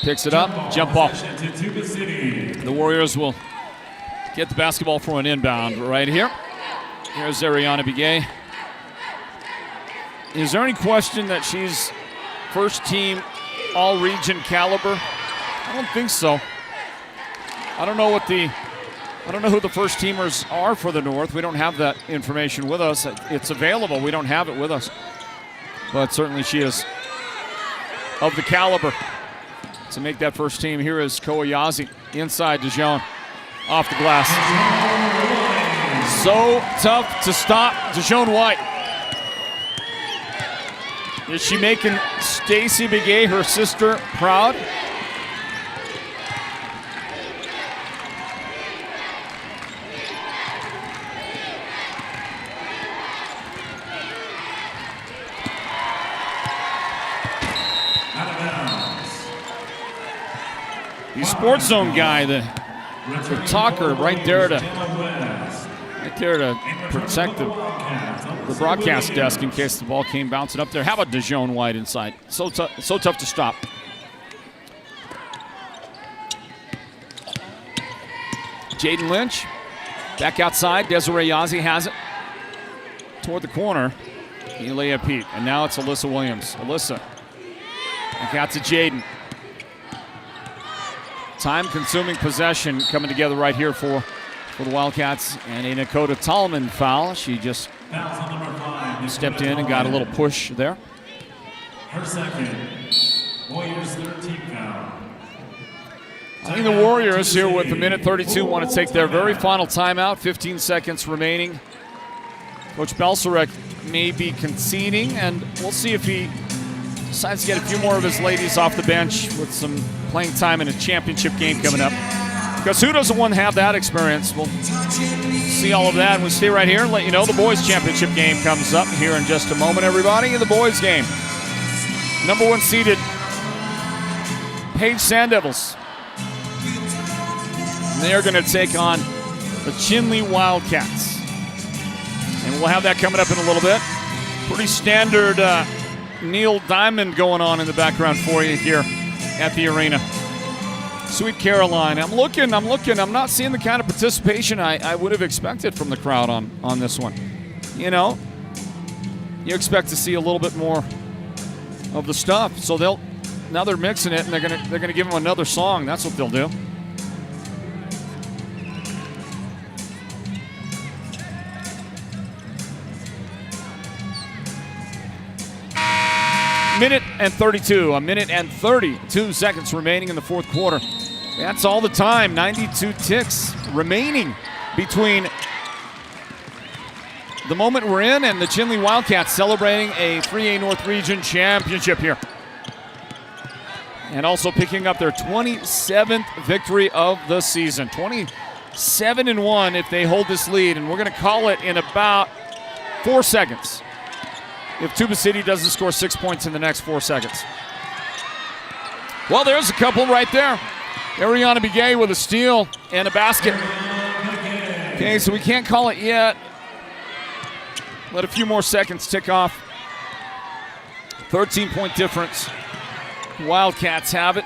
Picks it up, jump ball. The Warriors will get the basketball for an inbound right here. Here's Ariana Begay. Is there any question that she's first team all-region caliber? I don't think so. I don't know who the first teamers are for the North. We don't have that information with us. It's available. We don't have it with us. But certainly she is of the caliber to make that first team. Here is Koyazi inside Dijon, off the glass. So tough to stop Dijon White. Is she making Stacy Begay, her sister, proud? The Sports Zone guy, the talker, right there to protect the broadcast desk in case the ball came bouncing up there. How about Dijon White inside? So tough to stop. Jaden Lynch back outside. Desiree Yazzie has it toward the corner. Elia Pete, and now it's Alyssa Williams. Alyssa back out to Jaden. Time-consuming possession coming together right here for the Wildcats. And a Dakota Tallman foul. She just stepped in and got a little push there. Her second, Warriors 13 foul. I think the Warriors here with a minute 32 want to take their very final timeout. 15 seconds remaining. Coach Belserek may be conceding, and we'll see if he decides to get a few more of his ladies off the bench with some playing time in a championship game coming up. Because who doesn't want to have that experience? We'll see all of that. And we'll stay right here and let you know the boys' championship game comes up here in just a moment, everybody. In the boys' game, number 1 seeded Page Sand Devils. And they are going to take on the Chinle Wildcats. And we'll have that coming up in a little bit. Pretty standard Neil Diamond going on in the background for you here at the arena. Sweet Caroline. I'm looking. I'm not seeing the kind of participation I would have expected from the crowd on this one. You know, you expect to see a little bit more of the stuff. So now they're mixing it, and they're gonna give them another song. That's what they'll do. Minute and 32, a minute and 32 seconds remaining in the fourth quarter. That's all the time, 92 ticks remaining between the moment we're in and the Chinle Wildcats celebrating a 3A North Region championship here. And also picking up their 27th victory of the season. 27-1 if they hold this lead, and we're going to call it in about 4 seconds. If Tuba City doesn't score 6 points in the next 4 seconds. Well, there's a couple right there. Ariana Begay with a steal and a basket. Okay, so we can't call it yet. Let a few more seconds tick off. 13-point difference. Wildcats have it.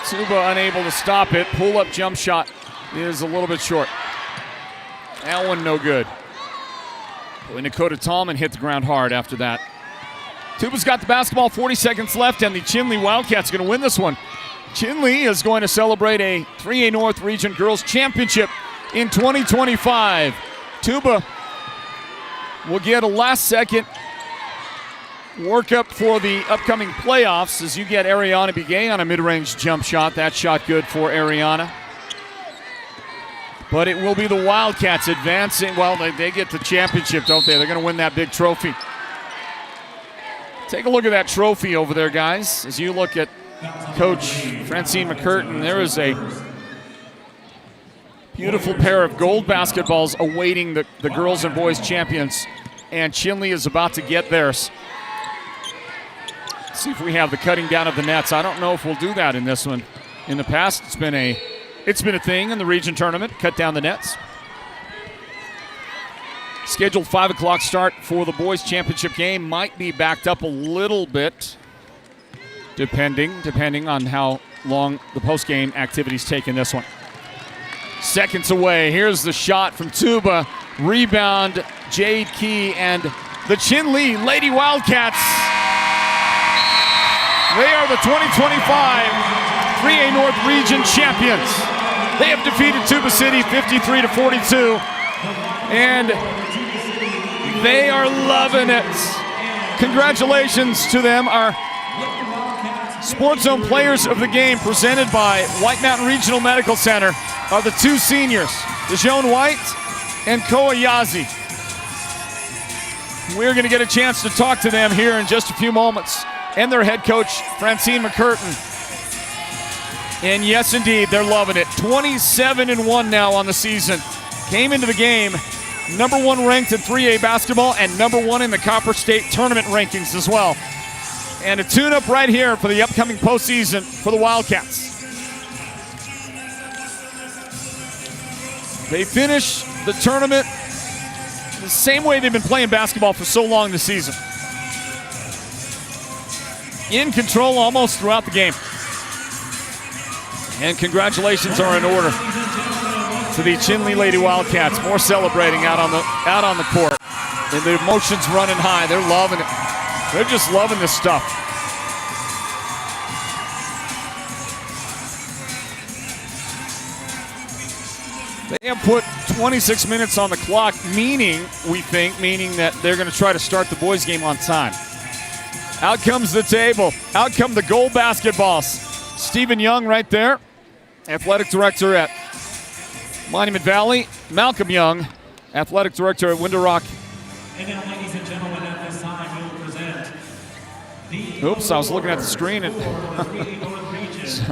Tuba unable to stop it. Pull-up jump shot is a little bit short. That one no good. Boy, Dakota Tallman hit the ground hard after that. Tuba's got the basketball, 40 seconds left, and the Chinle Wildcats are going to win this one. Chinle is going to celebrate a 3A North Region Girls Championship in 2025. Tuba will get a last-second work up for the upcoming playoffs as you get Ariana Begay on a mid-range jump shot. That shot good for Ariana. But it will be the Wildcats advancing. Well, they get the championship, don't they? They're going to win that big trophy. Take a look at that trophy over there, guys. As you look at Coach Francine McCurtain, there is a beautiful pair of gold basketballs awaiting the girls and boys champions. And Chinle is about to get theirs. Let's see if we have the cutting down of the nets. I don't know if we'll do that in this one. In the past, it's been a thing in the region tournament, cut down the nets. Scheduled 5 o'clock start for the boys championship game. Might be backed up a little bit, depending on how long the postgame activities take in this one. Seconds away. Here's the shot from Tuba. Rebound, Jade Key and the Chinle Lady Wildcats. They are the 2025 3A North Region champions. They have defeated Tuba City 53-42, and they are loving it. Congratulations to them. Our Sports Zone Players of the Game, presented by White Mountain Regional Medical Center, are the two seniors, Dejoan White and Koa Yazi. We're going to get a chance to talk to them here in just a few moments, and their head coach, Francine McCurtain. And yes, indeed, they're loving it. 27-1 now on the season. Came into the game number 1 ranked in 3A basketball and number 1 in the Copper State tournament rankings as well. And a tune-up right here for the upcoming postseason for the Wildcats. They finish the tournament the same way they've been playing basketball for so long this season. In control almost throughout the game. And congratulations are in order to the Chinle Lady Wildcats. More celebrating out on the court. And the emotions running high. They're loving it. They're just loving this stuff. They have put 26 minutes on the clock, meaning that they're going to try to start the boys' game on time. Out comes the table. Out come the gold basketballs. Stephen Young right there, athletic director at Monument Valley. Malcolm Young, athletic director at Window Rock. And now, ladies and gentlemen, at this time, we will present the Oops, I was looking at the screen. And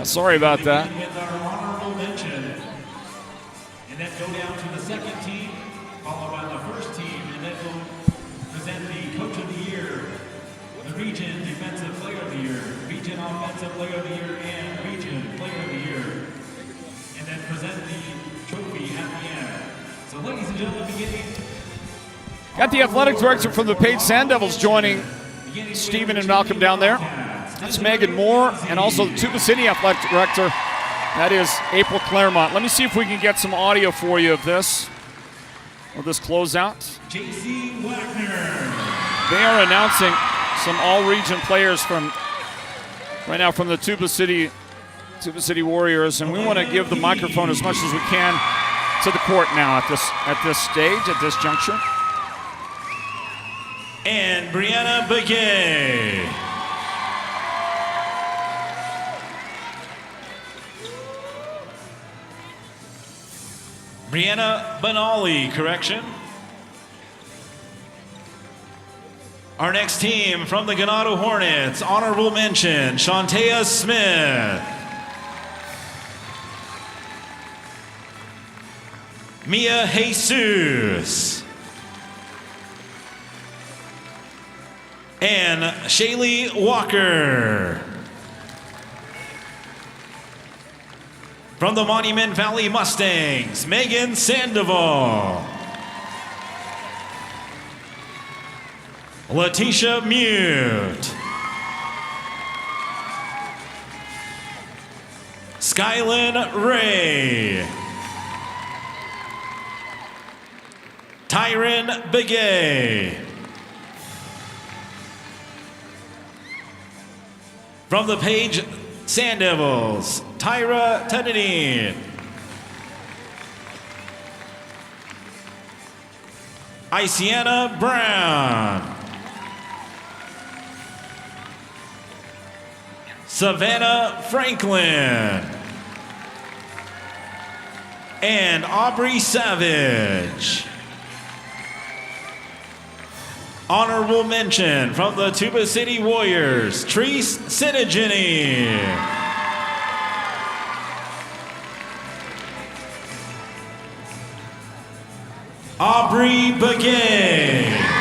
sorry about that. with our honorable mention. And then go down to the second team, followed by the first team, and then we'll present the Coach of the Year, the Region Defensive Player of the Year, Region Offensive Player of the Year, and Region Player of the Year. And then present the trophy at the end. So, ladies and gentlemen, beginning. Got the athletic director from the Page Sand Devils joining Stephen and Malcolm down there. That's Megan Moore, and also the Tuba City athletic director. That is April Claremont. Let me see if we can get some audio for you of this closeout. J.C. Wagner. They are announcing some all-region players from the Tuba City Warriors, and we want to give the microphone as much as we can to the court now at this stage, at this juncture. And Brianna Begay. Brianna Benali, correction. Our next team from the Ganado Hornets, honorable mention, Shantea Smith. Mia Jesus. And Shaylee Walker. From the Monument Valley Mustangs, Megan Sandoval. Letitia Mute. Skylin Ray. Tyron Begay. From the Page Sand Devils, Tyra Tedadine. Isiana Brown. Savannah Franklin. And Aubrey Savage. Honorable mention from the Tuba City Warriors, Treese Sinigini. Aubrey Begay.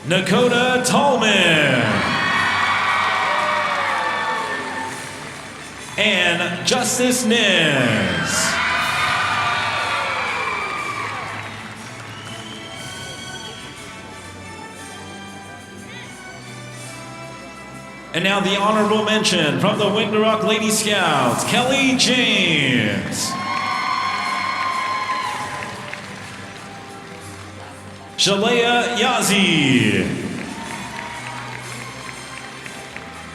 Nakota Tallman. And Justice Niz. And now the honorable mention from the Winter Rock Lady Scouts, Kelly James. Shalea Yazi.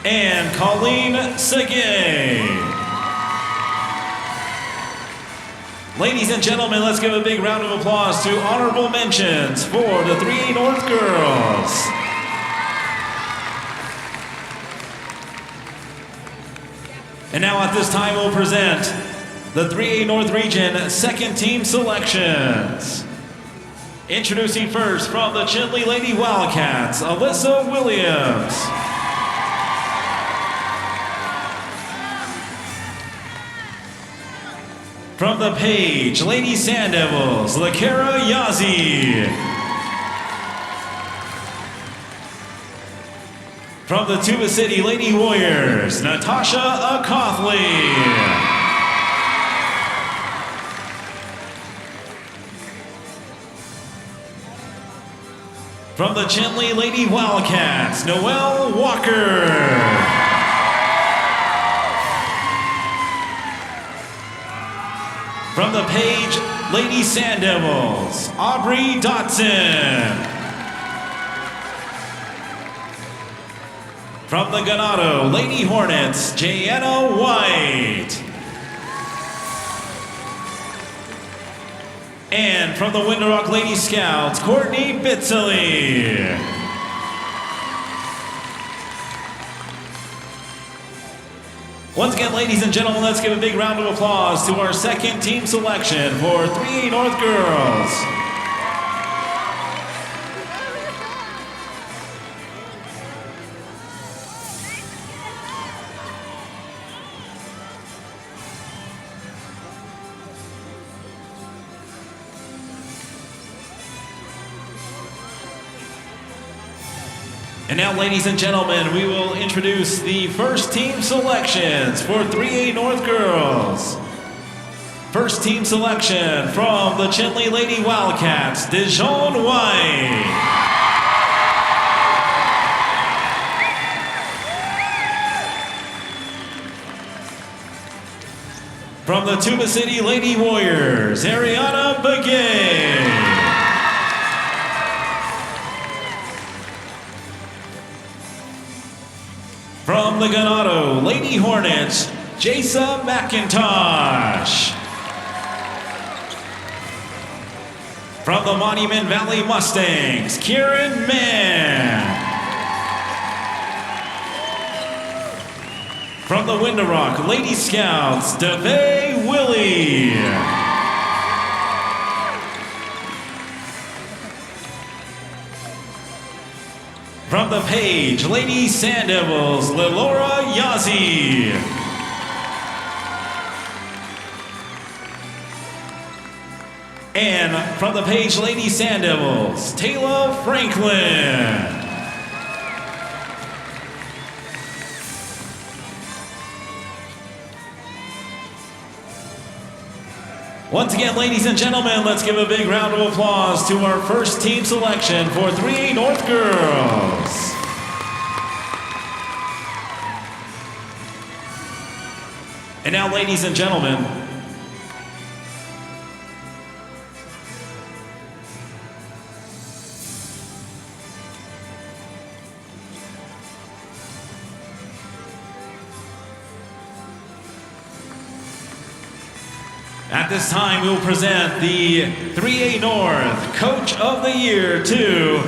And Colleen Segay. Ladies and gentlemen, let's give a big round of applause to honorable mentions for the 3A North girls. And now at this time, we'll present the 3A North Region second team selections. Introducing first from the Chinle Lady Wildcats, Alyssa Williams. From the Page Lady Sand Devils, Lakara Yazi. From the Tuba City Lady Warriors, Natasha Acothley. From the Chinle Lady Wildcats, Noelle Walker. From the Page Lady Sand Devils, Aubrey Dotson. From the Ganado Lady Hornets, Jayana White. And from the Winter Rock Lady Scouts, Courtney Bitsley. Once again, ladies and gentlemen, let's give a big round of applause to our second team selection for 3A North girls. And now, ladies and gentlemen, we will introduce the first team selections for 3A North girls. First team selection from the Chinle Lady Wildcats, Dijon White. From the Tuba City Lady Warriors, Ariana Begay. From the Ganado Lady Hornets, Jasa McIntosh. From the Monument Valley Mustangs, Kieran Mann. From the Winter Rock Lady Scouts, DeVay Willie. From the Page Lady Sand Devils, Lelora Yazi. And from the Page Lady Sand Devils, Taylor Franklin. Once again, ladies and gentlemen, let's give a big round of applause to our first team selection for 3A North girls. And now, ladies and gentlemen, At this time, we will present the 3A North Coach of the Year to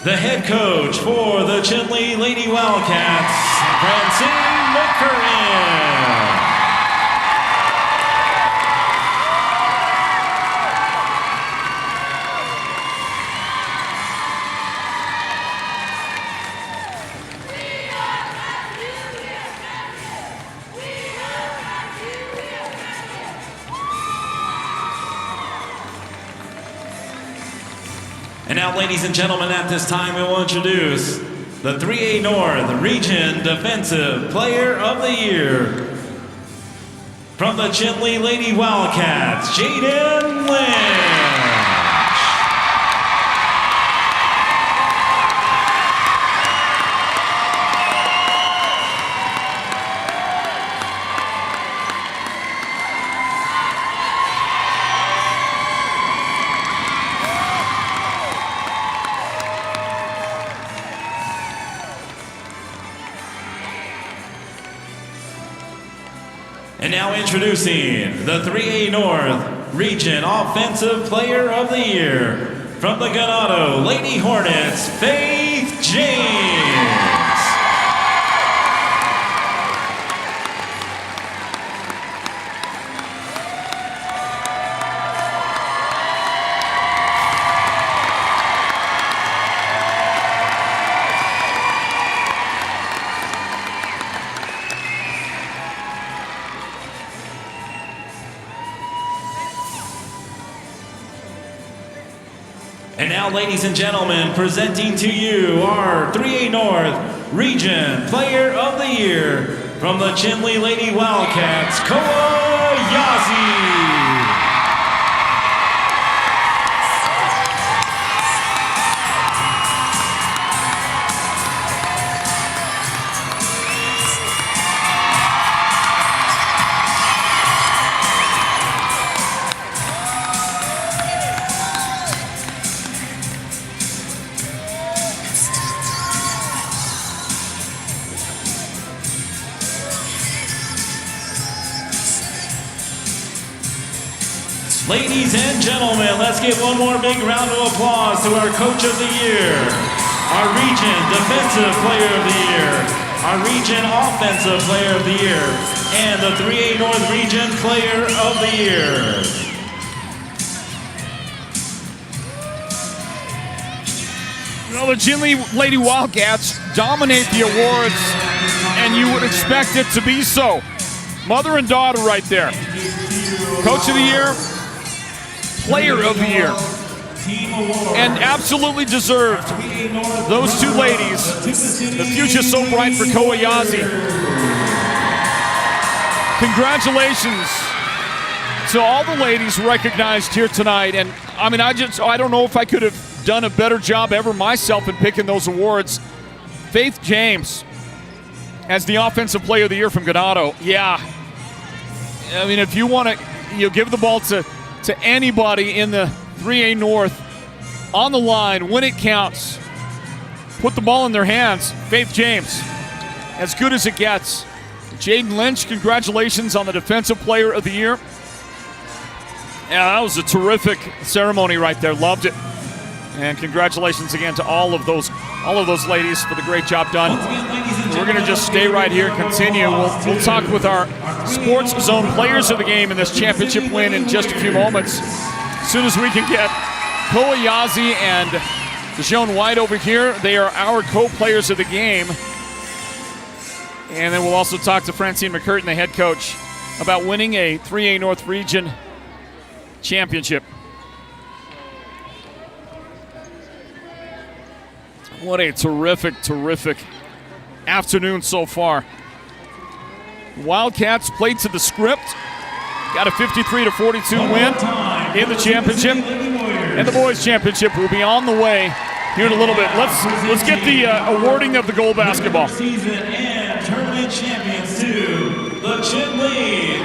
the head coach for the Chinle Lady Wildcats, Francine McCurtain. And now, ladies and gentlemen, at this time, we will introduce the 3A North Region Defensive Player of the Year from the Chinle Lady Wildcats, Jaden Lynch. And now introducing the 3A North Region Offensive Player of the Year from the Ganado Lady Hornets, Faith James. And now, ladies and gentlemen, presenting to you our 3A North Region Player of the Year from the Chinle Lady Wildcats, Koa Yazi. Ladies and gentlemen, let's give one more big round of applause to our Coach of the Year, our Region Defensive Player of the Year, our Region Offensive Player of the Year, and the 3A North Region Player of the Year. You know, the Chinle Lady Wildcats dominate the awards, and you would expect it to be so. Mother and daughter right there. Coach of the Year, Player of the Year, and absolutely deserved. Those two ladies, the future so bright for Koa Yazi. Congratulations to all the ladies recognized here tonight. And I mean, I don't know if I could have done a better job ever myself in picking those awards. Faith James as the Offensive Player of the Year from Ganado. Yeah, I mean, if you want to, give the ball to anybody in the 3A North on the line when it counts. Put the ball in their hands. Faith James, as good as it gets. Jaden Lynch, congratulations on the Defensive Player of the Year. Yeah, that was a terrific ceremony right there. Loved it. And congratulations again to all of those ladies for the great job done. We're going to just stay right here and continue. We'll talk with our Sports Zone players of the game in this championship win in just a few moments. As soon as we can get Koa Yazi and Deshaun White over here, they are our co-players of the game. And then we'll also talk to Francine McCurtain, the head coach, about winning a 3A North Region championship. What a terrific afternoon so far. Wildcats played to the script. Got a 53-42 win in the championship. And the boys' championship will be on the way here in a little bit. Let's get the awarding of the gold basketball. Season and tournament champions to the Chinle Lady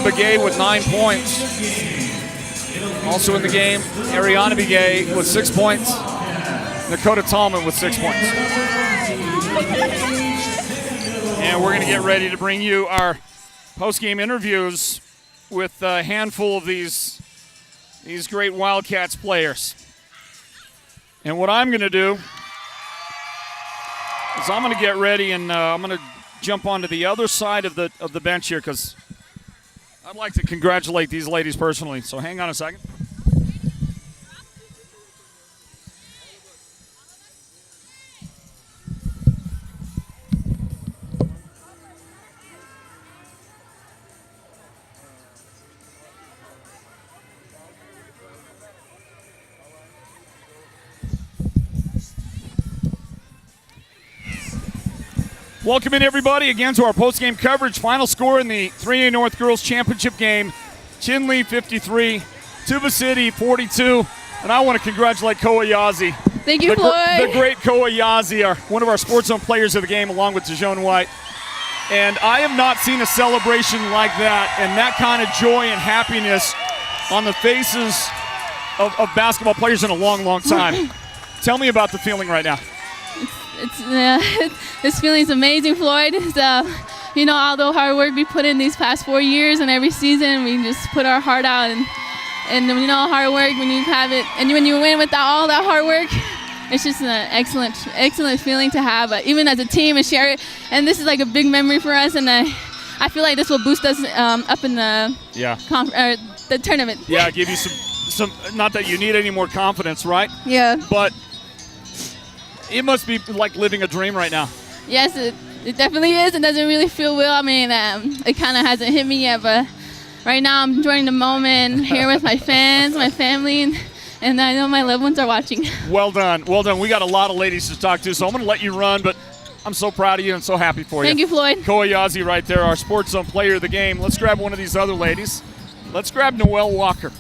Begay with 9 points. Also in the game, Ariana Begay with 6 points. Dakota Tallman with 6 points. And we're going to get ready to bring you our post-game interviews with a handful of these great Wildcats players. And what I'm going to do is I'm going to get ready and I'm going to jump onto the other side of the bench here because I'd like to congratulate these ladies personally. So hang on a second. Welcome in, everybody, again to our post-game coverage. Final score in the 3A North Girls Championship game. Chinle 53, Tuba City 42. And I want to congratulate Koa Yazzie. Thank you, Floyd. The great Koa Yazzie, one of our Sports Zone players of the game, along with Dijon White. And I have not seen a celebration like that and that kind of joy and happiness on the faces of basketball players in a long, long time. Tell me about the feeling right now. This feeling is amazing, Floyd. It's, all the hard work we put in these past 4 years and every season, we just put our heart out and hard work when you have it and when you win with all that hard work, it's just an excellent feeling to have. Even as a team and share it, and this is like a big memory for us, and I feel like this will boost us up in the the tournament. Yeah, give you some. Not that you need any more confidence, right? Yeah. But it must be like living a dream right now. Yes, it definitely is. It doesn't really feel well. I mean, it kind of hasn't hit me yet, but right now I'm enjoying the moment here with my fans, my family, and I know my loved ones are watching. Well done. Well done. We got a lot of ladies to talk to, so I'm going to let you run, but I'm so proud of you and so happy for you. Thank you, Floyd. Koa Yazzie right there, our Sports Zone player of the game. Let's grab one of these other ladies. Let's grab Noelle Walker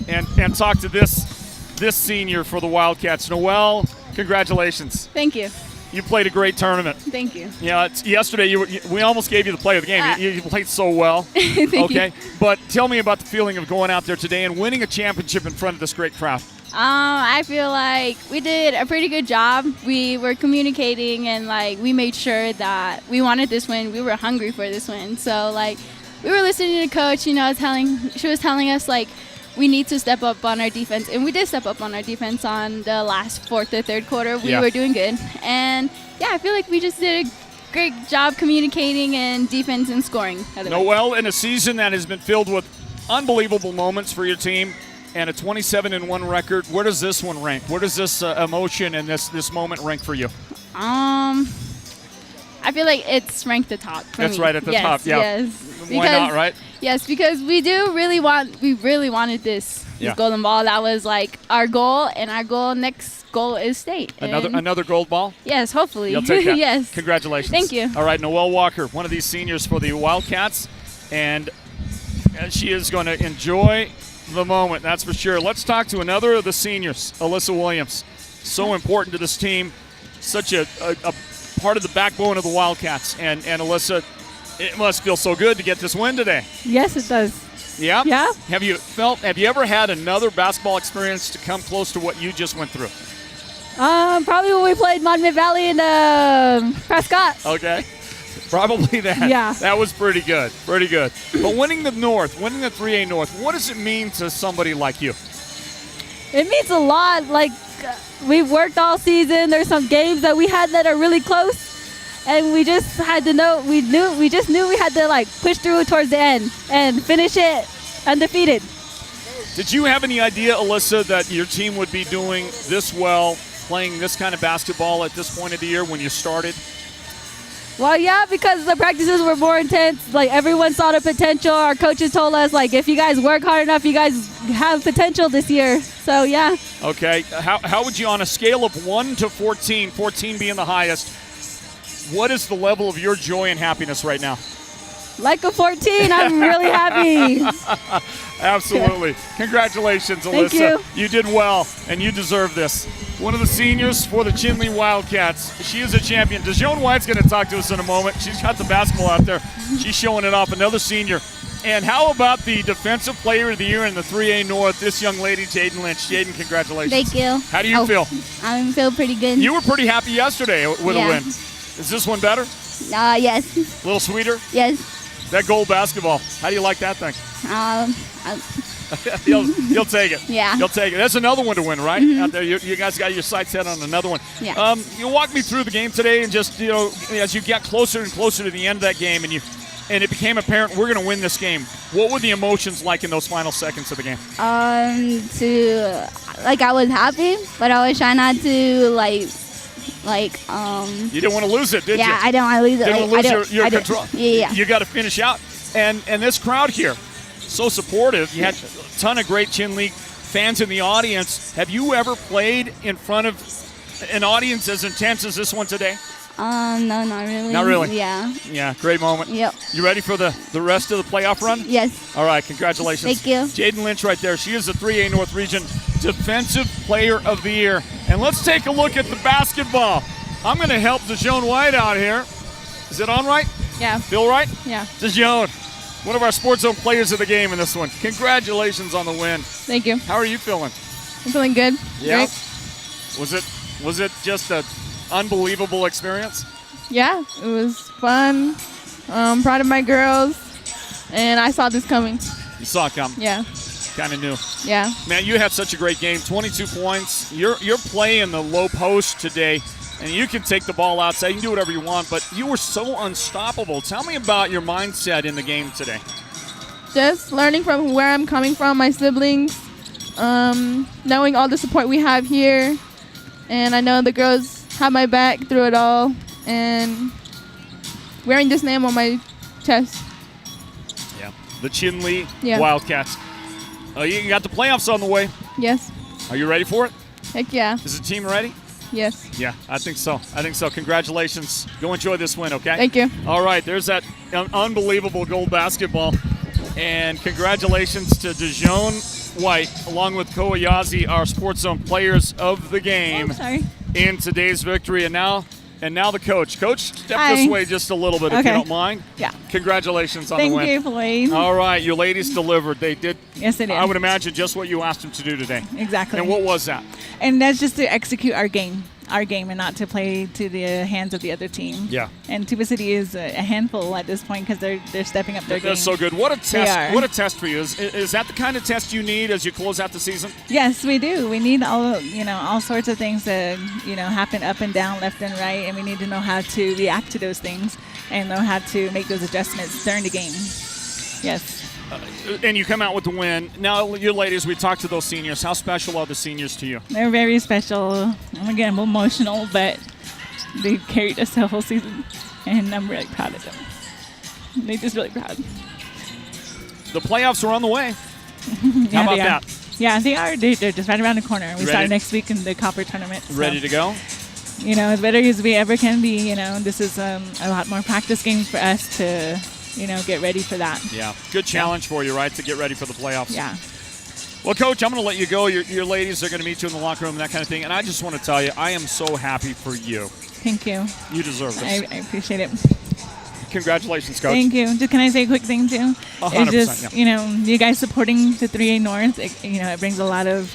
and talk to this senior for the Wildcats. Noelle, congratulations. Thank you. You played a great tournament. Thank you. Yeah, yesterday we almost gave you the player of the game. You played so well. Thank you. But tell me about the feeling of going out there today and winning a championship in front of this great crowd. I feel like we did a pretty good job. We were communicating and we made sure that we wanted this win. We were hungry for this win. So we were listening to Coach. She was telling us we need to step up on our defense, and we did step up on our defense on the last fourth or third quarter. We were doing good, and I feel like we just did a great job communicating and defense and scoring. Noelle, in a season that has been filled with unbelievable moments for your team and a 27-1 record, where does this one rank? Where does this emotion and this moment rank for you? I feel like it's ranked the top for That's me. right at the top. Yeah. Yes. Why not, right? Yes, because we really wanted this golden ball. That was our goal, and our next goal is state. Another gold ball? Yes, hopefully. You'll take that. Yes. Congratulations. Thank you. All right, Noelle Walker, one of these seniors for the Wildcats, and she is going to enjoy the moment, that's for sure. Let's talk to another of the seniors, Alyssa Williams. So important to this team, such a part of the backbone of the Wildcats. And Alyssa, it must feel so good to get this win today. Yes, it does. Yeah? Yeah. Have you ever had another basketball experience to come close to what you just went through? Probably when we played Monument Valley and Prescott. Okay. Probably that. Yeah. That was pretty good. Pretty good. But winning the 3A North, what does it mean to somebody like you? It means a lot. We've worked all season. There's some games that we had that are really close. And we just had to know, we just knew we had to push through towards the end and finish it undefeated. Did you have any idea, Alyssa, that your team would be doing this well, playing this kind of basketball at this point of the year when you started? Well, yeah, because the practices were more intense. Everyone saw the potential. Our coaches told us, if you guys work hard enough, you guys have potential this year. So, yeah. Okay. How would you, on a scale of 1 to 14, 14 being the highest, what is the level of your joy and happiness right now? Like a 14, I'm really happy. Absolutely. Congratulations, Alyssa. Thank you. You did well, and you deserve this. One of the seniors for the Chinle Wildcats. She is a champion. Dijon White's going to talk to us in a moment. She's got the basketball out there. She's showing it off. Another senior. And how about the Defensive Player of the Year in the 3A North, this young lady, Jaden Lynch. Jaden, congratulations. Thank you. How do you feel? I feel pretty good. You were pretty happy yesterday with a win. Is this one better? Yes. A little sweeter? Yes. That gold basketball, how do you like that thing? You'll take it. Yeah. You'll take it. That's another one to win, right? Mhm. Out there, you guys got your sights set on another one. Yeah. You walk me through the game today, and just as you get closer and closer to the end of that game, and it became apparent we're going to win this game. What were the emotions like in those final seconds of the game? I was happy, but I was trying not to You didn't want to lose it, did you? Yeah, I don't want to lose it. Didn't want to lose your control. Yeah. You got to finish out. And this crowd here, so supportive. You had a ton of great Chinle fans in the audience. Have you ever played in front of an audience as intense as this one today? No, not really. Not really? Yeah. Yeah, great moment. Yep. You ready for the rest of the playoff run? Yes. All right, congratulations. Thank you. Jaden Lynch right there. She is the 3A North Region Defensive Player of the Year. And let's take a look at the basketball. I'm going to help DeJoan White out here. Is it on right? Yeah. Feel right? Yeah. DeJoan, one of our Sports Zone players of the game in this one. Congratulations on the win. Thank you. How are you feeling? I'm feeling good. Yeah. Great. Was it just an unbelievable experience? Yeah, it was fun. Proud of my girls, and I saw this coming. You saw it coming. Yeah. Kind of knew. Yeah. Man, you had such a great game. 22 points. You're playing the low post today, and you can take the ball outside. You can do whatever you want, but you were so unstoppable. Tell me about your mindset in the game today. Just learning from where I'm coming from, my siblings, knowing all the support we have here, and I know the girls have my back through it all, and wearing this name on my chest. Yeah. The Chinle Yeah. Wildcats. You got the playoffs on the way. Yes. Are you ready for it? Heck yeah. Is the team ready? Yes. Yeah, I think so. Congratulations. Go enjoy this win, okay? Thank you. All right, there's that unbelievable gold basketball. And congratulations to DeJoan White, along with Kowayazi, our Sports Zone players of the game in today's victory. And now the coach. Coach, step this way just a little bit if you don't mind. Yeah. Congratulations on the win. Thank you, Floyd. All right, your ladies delivered. They did. Yes, they did. I would imagine just what you asked them to do today. Exactly. And what was that? And that's just to execute our game, and not to play to the hands of the other team. Yeah. And Tuba City is a handful at this point because they're stepping up their game. That's so good. What a They test! are. What a test for you. Is that the kind of test you need as you close out the season? Yes, we do. We need all sorts of things to happen up and down, left and right, and we need to know how to react to those things and know how to make those adjustments during the game. Yes. And you come out with the win. Now, you ladies, we talked to those seniors. How special are the seniors to you? They're very special. I'm getting emotional, but they carried us the whole season, and I'm really proud of them. They're just really proud. The playoffs are on the way. Yeah, How about they are. that? Yeah, they are. They're just right around the corner. We Ready? start next week in the Copper tournament. so, Ready to go? As better as we ever can be. This is a lot more practice games for us to, get ready for that. Yeah. Good challenge for you, right, to get ready for the playoffs. Yeah. Well, Coach, I'm going to let you go. Your ladies are going to meet you in the locker room and that kind of thing. And I just want to tell you, I am so happy for you. Thank you. You deserve this. I appreciate it. Congratulations, Coach. Thank you. Just can I say a quick thing too? 100%, It's just you guys supporting the 3A North. It brings a lot of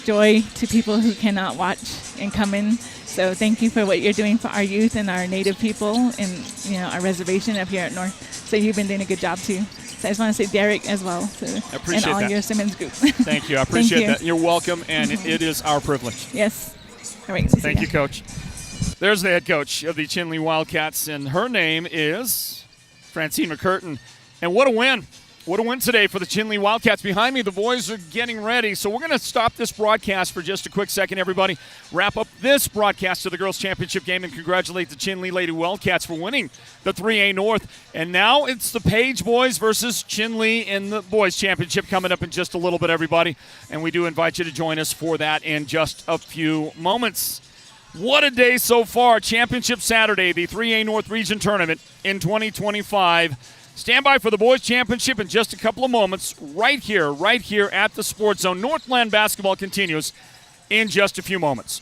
joy to people who cannot watch and come in. So thank you for what you're doing for our youth and our Native people and our reservation up here at North. So you've been doing a good job too. So I just want to say Derek as well. I appreciate and all that. your Simmons group. Thank you. I appreciate Thank you. that. You're welcome, and it is our privilege. Yes. All right. Thank you, Coach. There's the head coach of the Chinle Wildcats, and her name is Francine McCurtain. And what a win. What a win today for the Chinle Wildcats. Behind me, the boys are getting ready. So we're going to stop this broadcast for just a quick second, everybody. Wrap up this broadcast of the Girls' Championship game and congratulate the Chinle Lady Wildcats for winning the 3A North. And now it's the Page boys versus Chinle in the Boys' Championship coming up in just a little bit, everybody. And we do invite you to join us for that in just a few moments. What a day so far. Championship Saturday, the 3A North Region Tournament in 2025. Stand by for the Boys' Championship in just a couple of moments right here at the Sports Zone. Northland basketball continues in just a few moments.